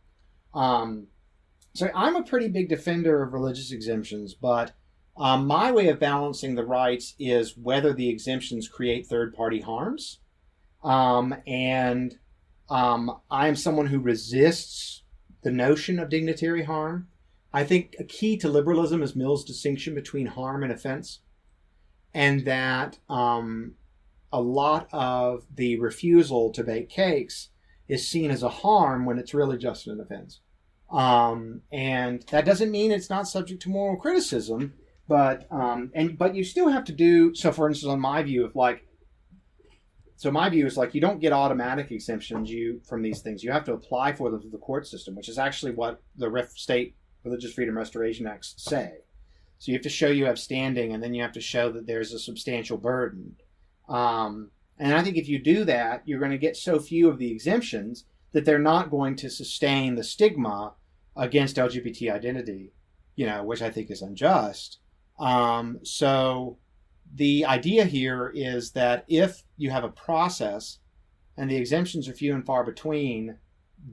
So I'm a pretty big defender of religious exemptions, but my way of balancing the rights is whether the exemptions create third-party harms. I am someone who resists the notion of dignitary harm. I think a key to liberalism is Mill's distinction between harm and offense, and that a lot of the refusal to bake cakes is seen as a harm when it's really just an offense. And that doesn't mean it's not subject to moral criticism, but you still have to do so. For instance, on my view, my view is like you don't get automatic exemptions from these things. You have to apply for them through the court system, which is actually what the state Religious Freedom Restoration Acts say. So you have to show you have standing, and then you have to show that there's a substantial burden. And I think if you do that, you're going to get so few of the exemptions that they're not going to sustain the stigma against LGBT identity, which I think is unjust. So the idea here is that if you have a process and the exemptions are few and far between,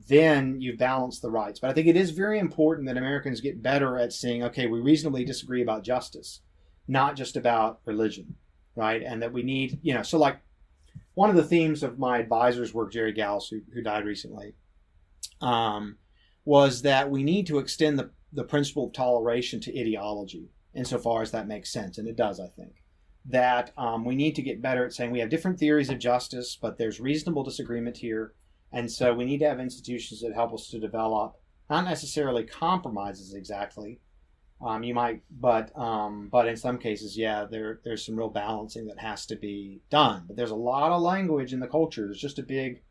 then you balance the rights. But I think it is very important that Americans get better at seeing, okay, we reasonably disagree about justice, not just about religion, right? And that we need, so like one of the themes of my advisor's work, Jerry Gals, who died recently, was that we need to extend the principle of toleration to ideology, insofar as that makes sense. And it does, I think. That we need to get better at saying we have different theories of justice, but there's reasonable disagreement here. And so we need to have institutions that help us to develop, not necessarily compromises exactly. You might, but in some cases, there's some real balancing that has to be done. But there's a lot of language in the culture. There's just a big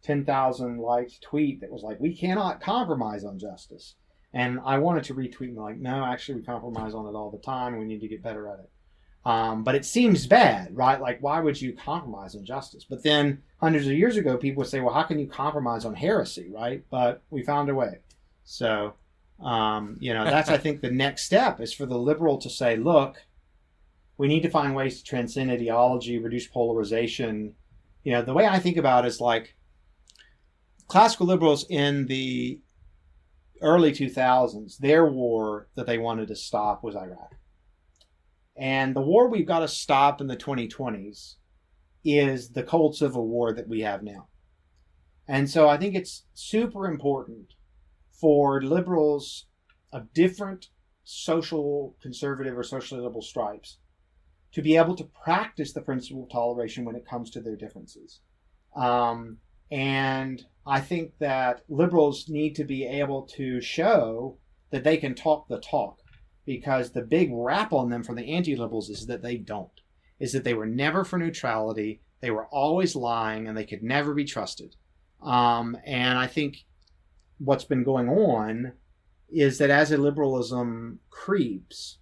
10,000 liked tweet that was like, we cannot compromise on justice. And I wanted to retweet and like, no, actually we compromise on it all the time. We need to get better at it. But it seems bad, right? Like, why would you compromise on justice? But then hundreds of years ago, people would say, well, how can you compromise on heresy, right? But we found a way. So, that's, I think, the next step is for the liberal to say, look, we need to find ways to transcend ideology, reduce polarization. The way I think about it is like classical liberals in the early 2000s, their war that they wanted to stop was Iraq. And the war we've got to stop in the 2020s is the Cold Civil War that we have now. And so I think it's super important for liberals of different social conservative or socially liberal stripes to be able to practice the principle of toleration when it comes to their differences. And I think that liberals need to be able to show that they can talk the talk, because the big rap on them from the anti-liberals is that they don't, is that they were never for neutrality, they were always lying, and they could never be trusted. And I think what's been going on is that as illiberalism creeps,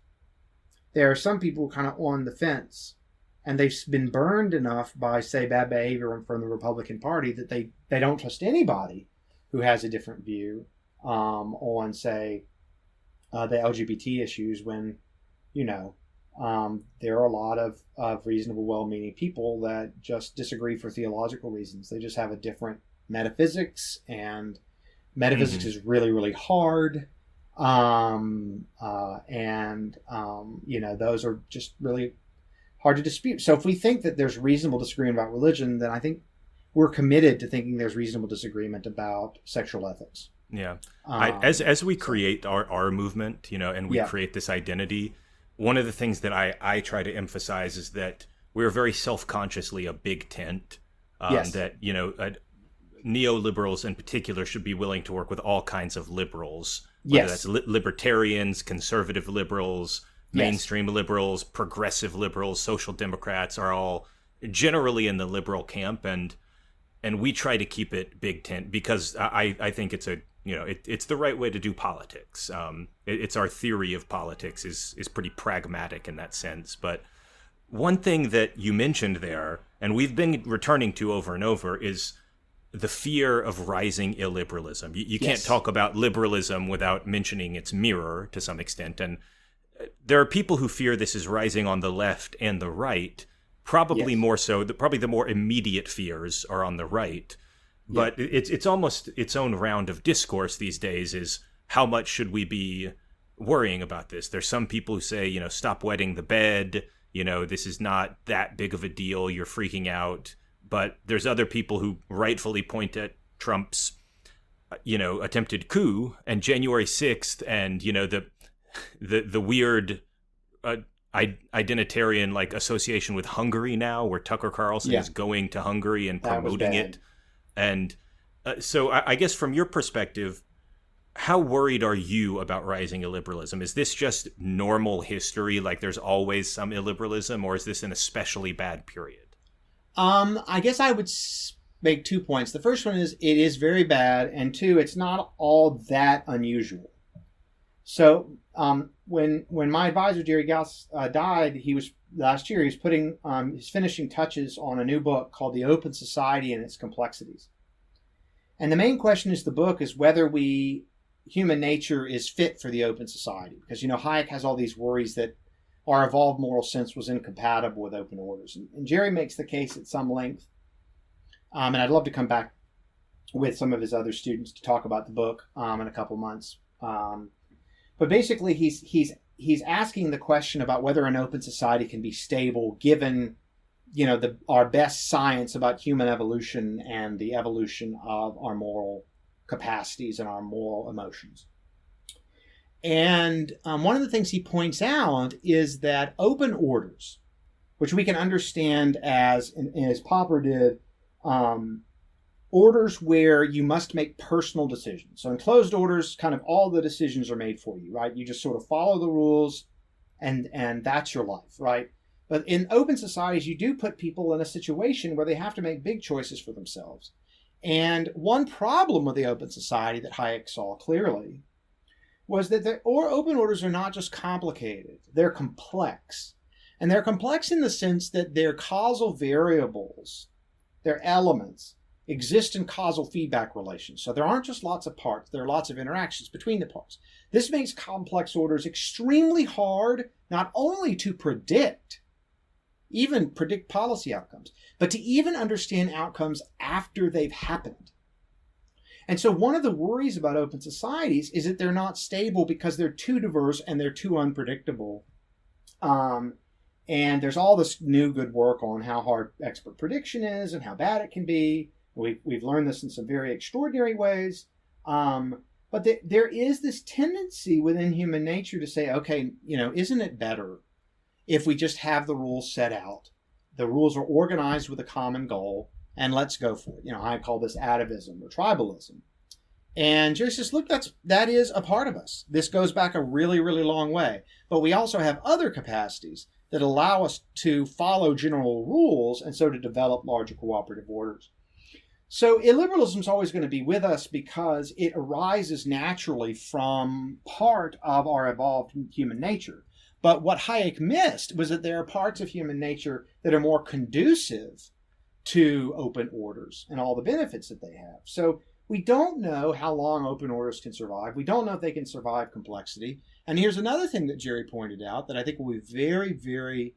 there are some people kind of on the fence, and they've been burned enough by, say, bad behavior from the Republican Party that they don't trust anybody who has a different view on, say, the LGBT issues, when, there are a lot of reasonable, well-meaning people that just disagree for theological reasons. They just have a different metaphysics, and metaphysics is really, really hard. Those are just really hard to dispute. So if we think that there's reasonable disagreement about religion, then I think we're committed to thinking there's reasonable disagreement about sexual ethics. Yeah. As we create our movement, and we create this identity, one of the things that I try to emphasize is that we're very self-consciously a big tent, that, neoliberals in particular should be willing to work with all kinds of liberals, whether that's libertarians, conservative liberals, mainstream liberals, progressive liberals, social democrats are all generally in the liberal camp, and we try to keep it big tent because I think it's it's the right way to do politics. It's our theory of politics is pretty pragmatic in that sense. But one thing that you mentioned there, and we've been returning to over and over, is the fear of rising illiberalism. You can't talk about liberalism without mentioning its mirror to some extent. And there are people who fear this is rising on the left and the right, probably more so. Probably the more immediate fears are on the right. But it's almost its own round of discourse these days is how much should we be worrying about this? There's some people who say, stop wetting the bed. This is not that big of a deal. You're freaking out. But there's other people who rightfully point at Trump's, attempted coup and January 6th and, the weird identitarian association with Hungary now, where Tucker Carlson is going to Hungary and promoting it. And so I guess from your perspective, how worried are you about rising illiberalism? Is this just normal history, like there's always some illiberalism, or is this an especially bad period? I guess I would make 2 points. The first one is it is very bad, and two, it's not all that unusual. So when my advisor Jerry Gauss died, last year he was putting his finishing touches on a new book called The Open Society and Its Complexities. And the main question is the book is whether human nature is fit for the open society, because Hayek has all these worries that our evolved moral sense was incompatible with open orders. And Jerry makes the case at some length. And I'd love to come back with some of his other students to talk about the book in a couple months. But basically, he's asking the question about whether an open society can be stable given, our best science about human evolution and the evolution of our moral capacities and our moral emotions. And one of the things he points out is that open orders, which we can understand as Popper did, orders where you must make personal decisions. So in closed orders, kind of all the decisions are made for you, right? You just sort of follow the rules and that's your life, right? But in open societies, you do put people in a situation where they have to make big choices for themselves. And one problem with the open society that Hayek saw clearly was that open orders are not just complicated, they're complex. And they're complex in the sense that their causal variables, their elements, exist in causal feedback relations. So there aren't just lots of parts, there are lots of interactions between the parts. This makes complex orders extremely hard, not only to predict policy outcomes, but to even understand outcomes after they've happened. And so one of the worries about open societies is that they're not stable because they're too diverse and they're too unpredictable. And there's all this new good work on how hard expert prediction is and how bad it can be. We've learned this in some very extraordinary ways. But there is this tendency within human nature to say, okay, isn't it better if we just have the rules set out? The rules are organized with a common goal, and let's go for it. I call this atavism or tribalism. And Jerry says, look, that is a part of us. This goes back a really, really long way. But we also have other capacities that allow us to follow general rules and so to develop larger cooperative orders. So illiberalism is always going to be with us because it arises naturally from part of our evolved human nature. But what Hayek missed was that there are parts of human nature that are more conducive to open orders and all the benefits that they have. So we don't know how long open orders can survive. We don't know if they can survive complexity. And here's another thing that Jerry pointed out that I think will be very, very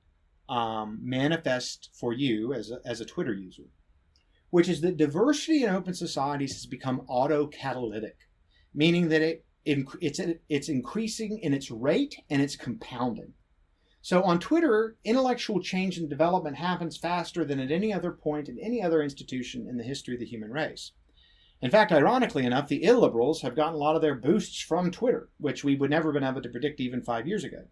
manifest for you as a Twitter user, which is that diversity in open societies has become autocatalytic, meaning that it's increasing in its rate and it's compounding. So on Twitter, intellectual change and development happens faster than at any other point in any other institution in the history of the human race. In fact, ironically enough, the illiberals have gotten a lot of their boosts from Twitter, which we would never have been able to predict even 5 years ago.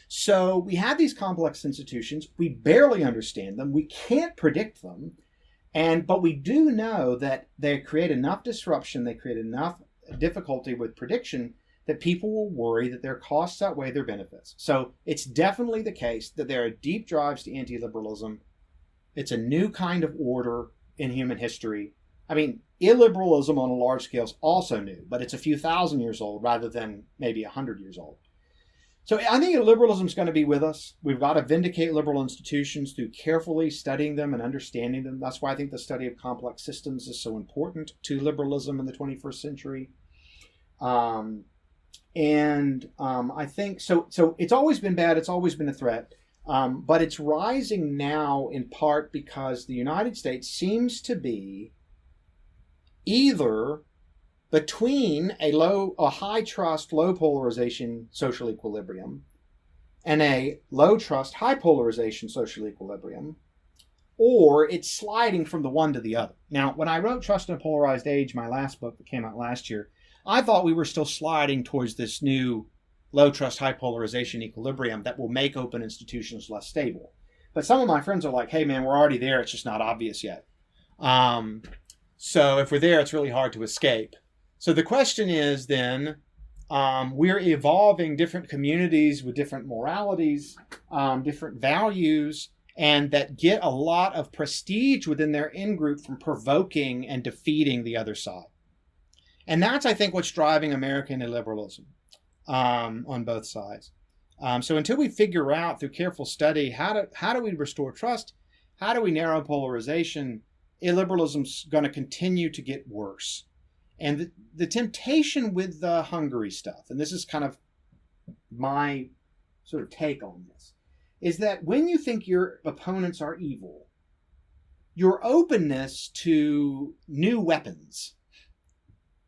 So we have these complex institutions. We barely understand them. We can't predict them. But we do know that they create enough disruption, they create enough difficulty with prediction that people will worry that their costs outweigh their benefits. So it's definitely the case that there are deep drives to anti-liberalism. It's a new kind of order in human history. I mean, illiberalism on a large scale is also new, but it's a few thousand years old rather than maybe 100 years old. So I think liberalism is going to be with us. We've got to vindicate liberal institutions through carefully studying them and understanding them. That's why I think the study of complex systems is so important to liberalism in the 21st century. I think so it's always been bad. It's always been a threat. But it's rising now in part because the United States seems to be either between a high trust, low polarization social equilibrium and a low trust, high polarization social equilibrium, or it's sliding from the one to the other. Now, when I wrote Trust in a Polarized Age, my last book that came out last year, I thought we were still sliding towards this new low trust, high polarization equilibrium that will make open institutions less stable. But some of my friends are like, hey man, we're already there. It's just not obvious yet. So if we're there, it's really hard to escape. So the question is then, we're evolving different communities with different moralities, different values, and that get a lot of prestige within their in-group from provoking and defeating the other side. And that's, I think, what's driving American illiberalism on both sides. So until we figure out through careful study how do we restore trust, how do we narrow polarization, illiberalism's going to continue to get worse. And the temptation with the Hungary stuff, and this is kind of my sort of take on this, is that when you think your opponents are evil, your openness to new weapons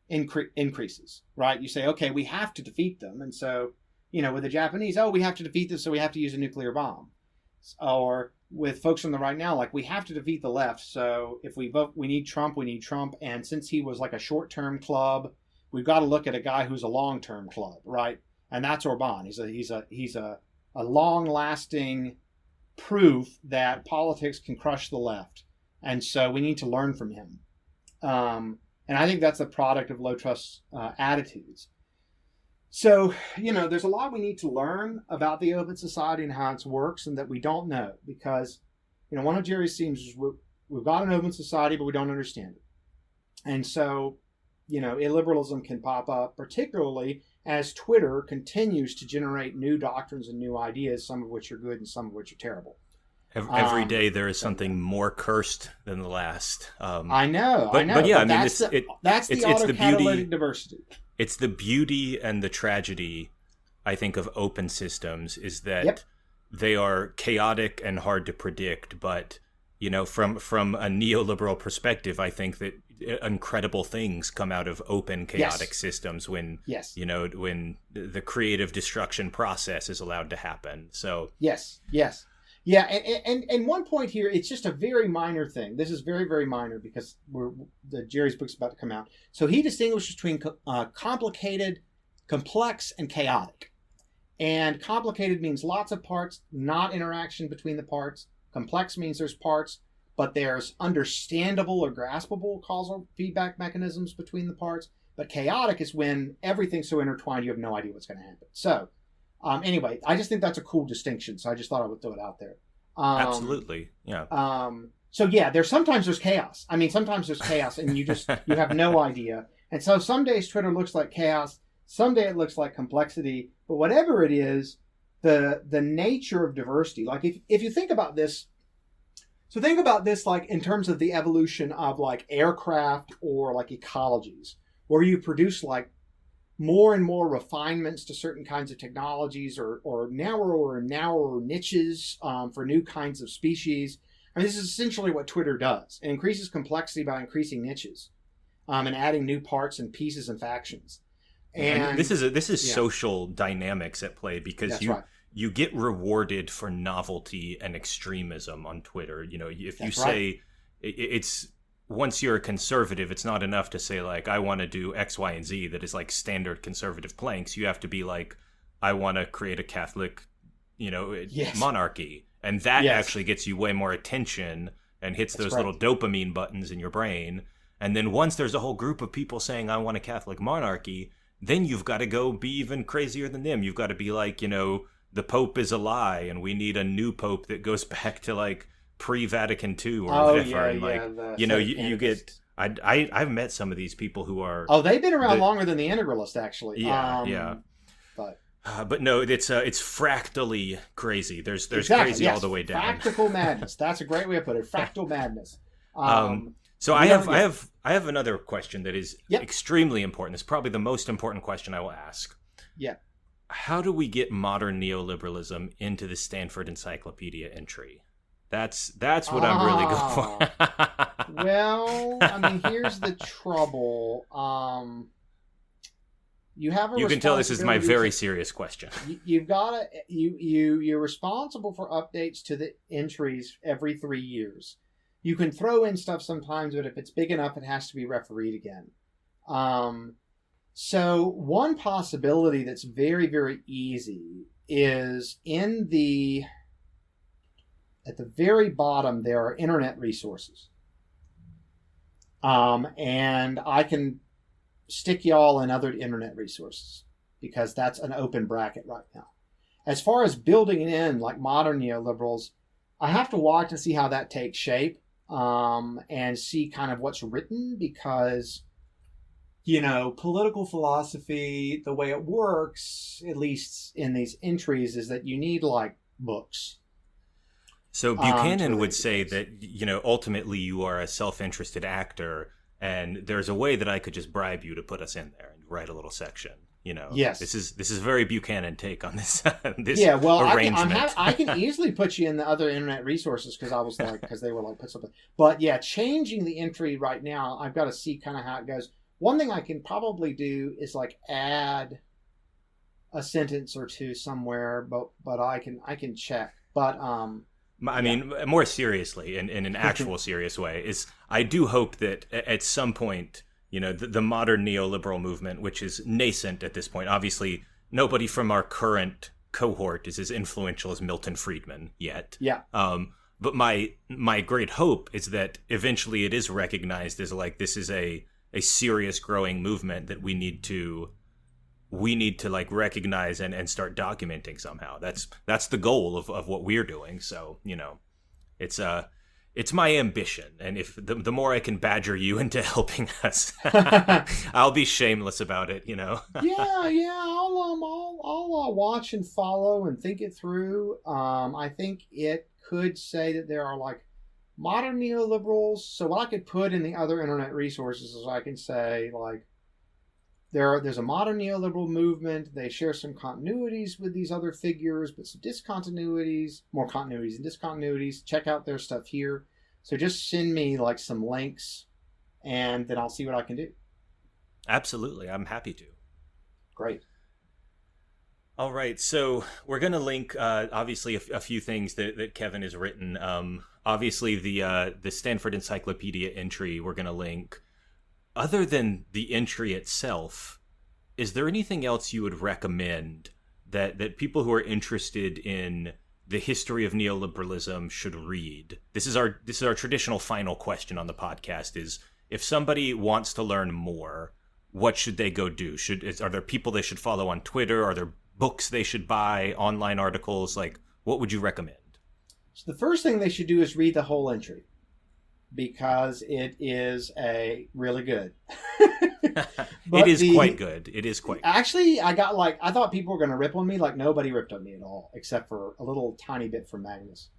increases, right? You say, okay, we have to defeat them. And so, with the Japanese, we have to defeat them, so we have to use a nuclear bomb. Or with folks on the right now, like, we have to defeat the left. So if we vote, we need Trump. And since he was like a short-term club, we've got to look at a guy who's a long-term club, right? And that's Orban. He's a long-lasting proof that politics can crush the left. And so we need to learn from him. And I think that's a product of low trust attitudes. So, there's a lot we need to learn about the open society and how it works and that we don't know because, one of Jerry's themes is we've got an open society, but we don't understand it. And so, illiberalism can pop up, particularly as Twitter continues to generate new doctrines and new ideas, some of which are good and some of which are terrible. Every day there is something more cursed than the last. I know. But yeah, that's the autocatalytic diversity. It's the beauty and the tragedy, I think, of open systems is that they are chaotic and hard to predict. But, from a neoliberal perspective, I think that incredible things come out of open, chaotic systems when, when the creative destruction process is allowed to happen. So Yes. Yeah, and one point here, it's just a very minor thing. This is very, very minor because Jerry's book's about to come out. So he distinguishes between complicated, complex, and chaotic. And complicated means lots of parts, not interaction between the parts. Complex means there's parts, but there's understandable or graspable causal feedback mechanisms between the parts. But chaotic is when everything's so intertwined you have no idea what's going to happen. So anyway, I just think that's a cool distinction. So I just thought I would throw it out there. Absolutely. Yeah. So yeah, sometimes there's chaos. I mean, sometimes there's chaos and you have no idea. And so some days Twitter looks like chaos. Someday it looks like complexity. But whatever it is, the nature of diversity, like if you think about this, so think about this like in terms of the evolution of like aircraft or like ecologies, where you produce like more and more refinements to certain kinds of technologies or narrower and narrower niches for new kinds of species. I mean, this is essentially what Twitter does. It increases complexity by increasing niches and adding new parts and pieces and factions. And this is social dynamics at play because you get rewarded for novelty and extremism on Twitter. You know, if you say it's once you're a conservative, it's not enough to say like I want to do X, Y, and Z that is like standard conservative planks. You have to be like I want to create a Catholic, monarchy, and that actually gets you way more attention and hits those little dopamine buttons in your brain. And then once there's a whole group of people saying I want a Catholic monarchy, then you've got to go be even crazier than them. You've got to be like, the Pope is a lie and we need a new Pope that goes back to like pre-Vatican II or whatever. You get I've met some of these people who are they've been around longer than the integralists actually. But no, it's fractally crazy. There's crazy all the way down. Fractal madness. That's a great way to put it. Fractal madness. So I have another question that is extremely important. It's probably the most important question I will ask. Yeah. How do we get modern neoliberalism into the Stanford Encyclopedia entry? That's what I'm really going for. Well, I mean, here's the trouble. You can tell this is my very serious question. You're responsible for updates to the entries every 3 years. You can throw in stuff sometimes, but if it's big enough, it has to be refereed again. So one possibility that's very, very easy is at the very bottom, there are internet resources. And I can stick y'all in other internet resources because that's an open bracket right now. As far as building it in like modern neoliberals, I have to watch and see how that takes shape. And see kind of what's written because, political philosophy, the way it works, at least in these entries, is that you need like books. So Buchanan would say that, ultimately you are a self-interested actor and there's a way that I could just bribe you to put us in there and write a little section. Yes. This is very Buchanan take on this. Arrangement. I can easily put you in the other internet resources because they were like put something. But yeah, changing the entry right now, I've got to see kind of how it goes. One thing I can probably do is like add a sentence or two somewhere, but I can check. But I mean, more seriously, in an actual serious way, is I do hope that at some point, the modern neoliberal movement, which is nascent at this point, obviously nobody from our current cohort is as influential as Milton Friedman yet. Yeah. But my great hope is that eventually it is recognized as like this is a serious growing movement that we need to like recognize and start documenting somehow. That's the goal of what we're doing. So, it's my ambition, and if the more I can badger you into helping us, I'll be shameless about it. Yeah. I'll watch and follow and think it through. I think it could say that there are like modern neoliberals. So what I could put in the other internet resources is I can say like there's a modern neoliberal movement. They share some continuities with these other figures, but some discontinuities, more continuities and discontinuities. Check out their stuff here. So just send me like some links and then I'll see what I can do. Absolutely. I'm happy to. Great. All right, so we're going to link, obviously, a few things that Kevin has written. Obviously, the Stanford Encyclopedia entry we're going to link. Other than the entry itself, is there anything else you would recommend that people who are interested in the history of neoliberalism should read? This is our traditional final question on the podcast: is if somebody wants to learn more, what should they go do? Are there people they should follow on Twitter? Are there books they should buy, online articles? Like, what would you recommend? So the first thing they should do is read the whole entry, because it is a really good. It is quite good. It is quite good. Actually, I thought people were going to rip on me. Like, nobody ripped on me at all, except for a little tiny bit from Magnus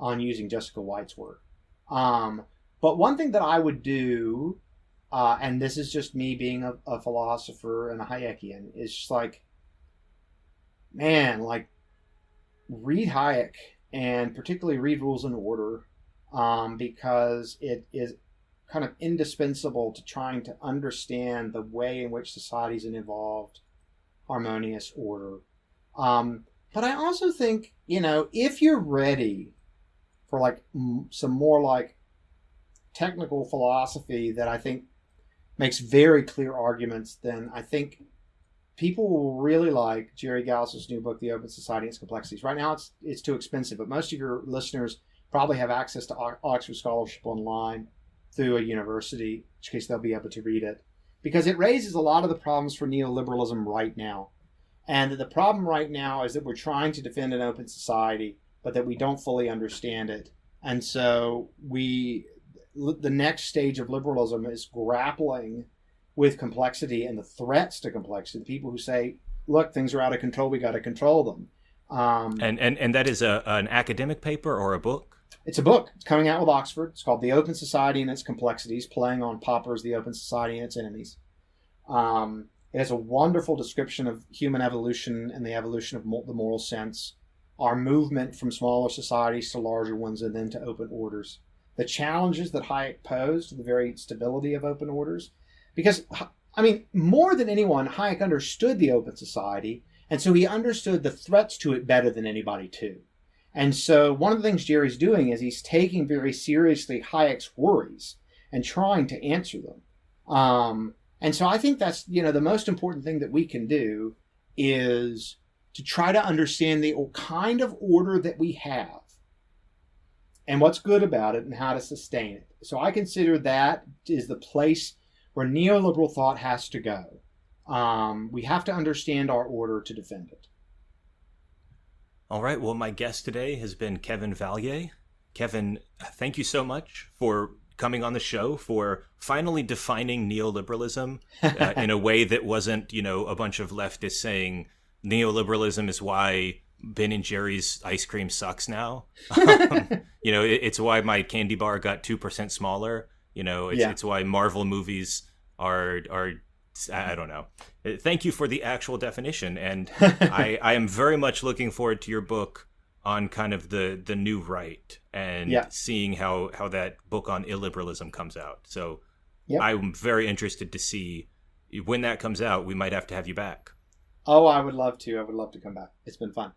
on using Jessica White's work. But one thing that I would do, and this is just me being a philosopher and a Hayekian, is just like, man, like, read Hayek, and particularly read Rules and Order, because it is kind of indispensable to trying to understand the way in which societies an evolved harmonious order. But I also think, if you're ready for like some more like technical philosophy that I think makes very clear arguments, then I think people will really like Jerry Gauss's new book, The Open Society and Its Complexities. Right now it's too expensive, but most of your listeners probably have access to Oxford Scholarship online through a university, in which case they'll be able to read it, because it raises a lot of the problems for neoliberalism right now. And the problem right now is that we're trying to defend an open society, but that we don't fully understand it. And so the next stage of liberalism is grappling with complexity and the threats to complexity. The people who say, look, things are out of control, we got to control them. And that is an academic paper or a book? It's a book. It's coming out with Oxford. It's called The Open Society and Its Complexities, playing on Popper's The Open Society and Its Enemies. It has a wonderful description of human evolution and the evolution of the moral sense, our movement from smaller societies to larger ones and then to open orders. The challenges that Hayek posed to the very stability of open orders. Because, I mean, more than anyone, Hayek understood the open society, and so he understood the threats to it better than anybody too. And so one of the things Jerry's doing is he's taking very seriously Hayek's worries and trying to answer them. And so I think that's, the most important thing that we can do is to try to understand the kind of order that we have and what's good about it and how to sustain it. So I consider that is the place where neoliberal thought has to go. We have to understand our order to defend it. All right. Well, my guest today has been Kevin Vallier. Kevin, thank you so much for coming on the show, for finally defining neoliberalism in a way that wasn't, a bunch of leftists saying neoliberalism is why Ben and Jerry's ice cream sucks now. It's why my candy bar got 2% smaller. It's why Marvel movies are I don't know. Thank you for the actual definition. And I am very much looking forward to your book on kind of the new right and seeing how that book on illiberalism comes out. So I'm very interested to see when that comes out. We might have to have you back. Oh, I would love to. I would love to come back. It's been fun.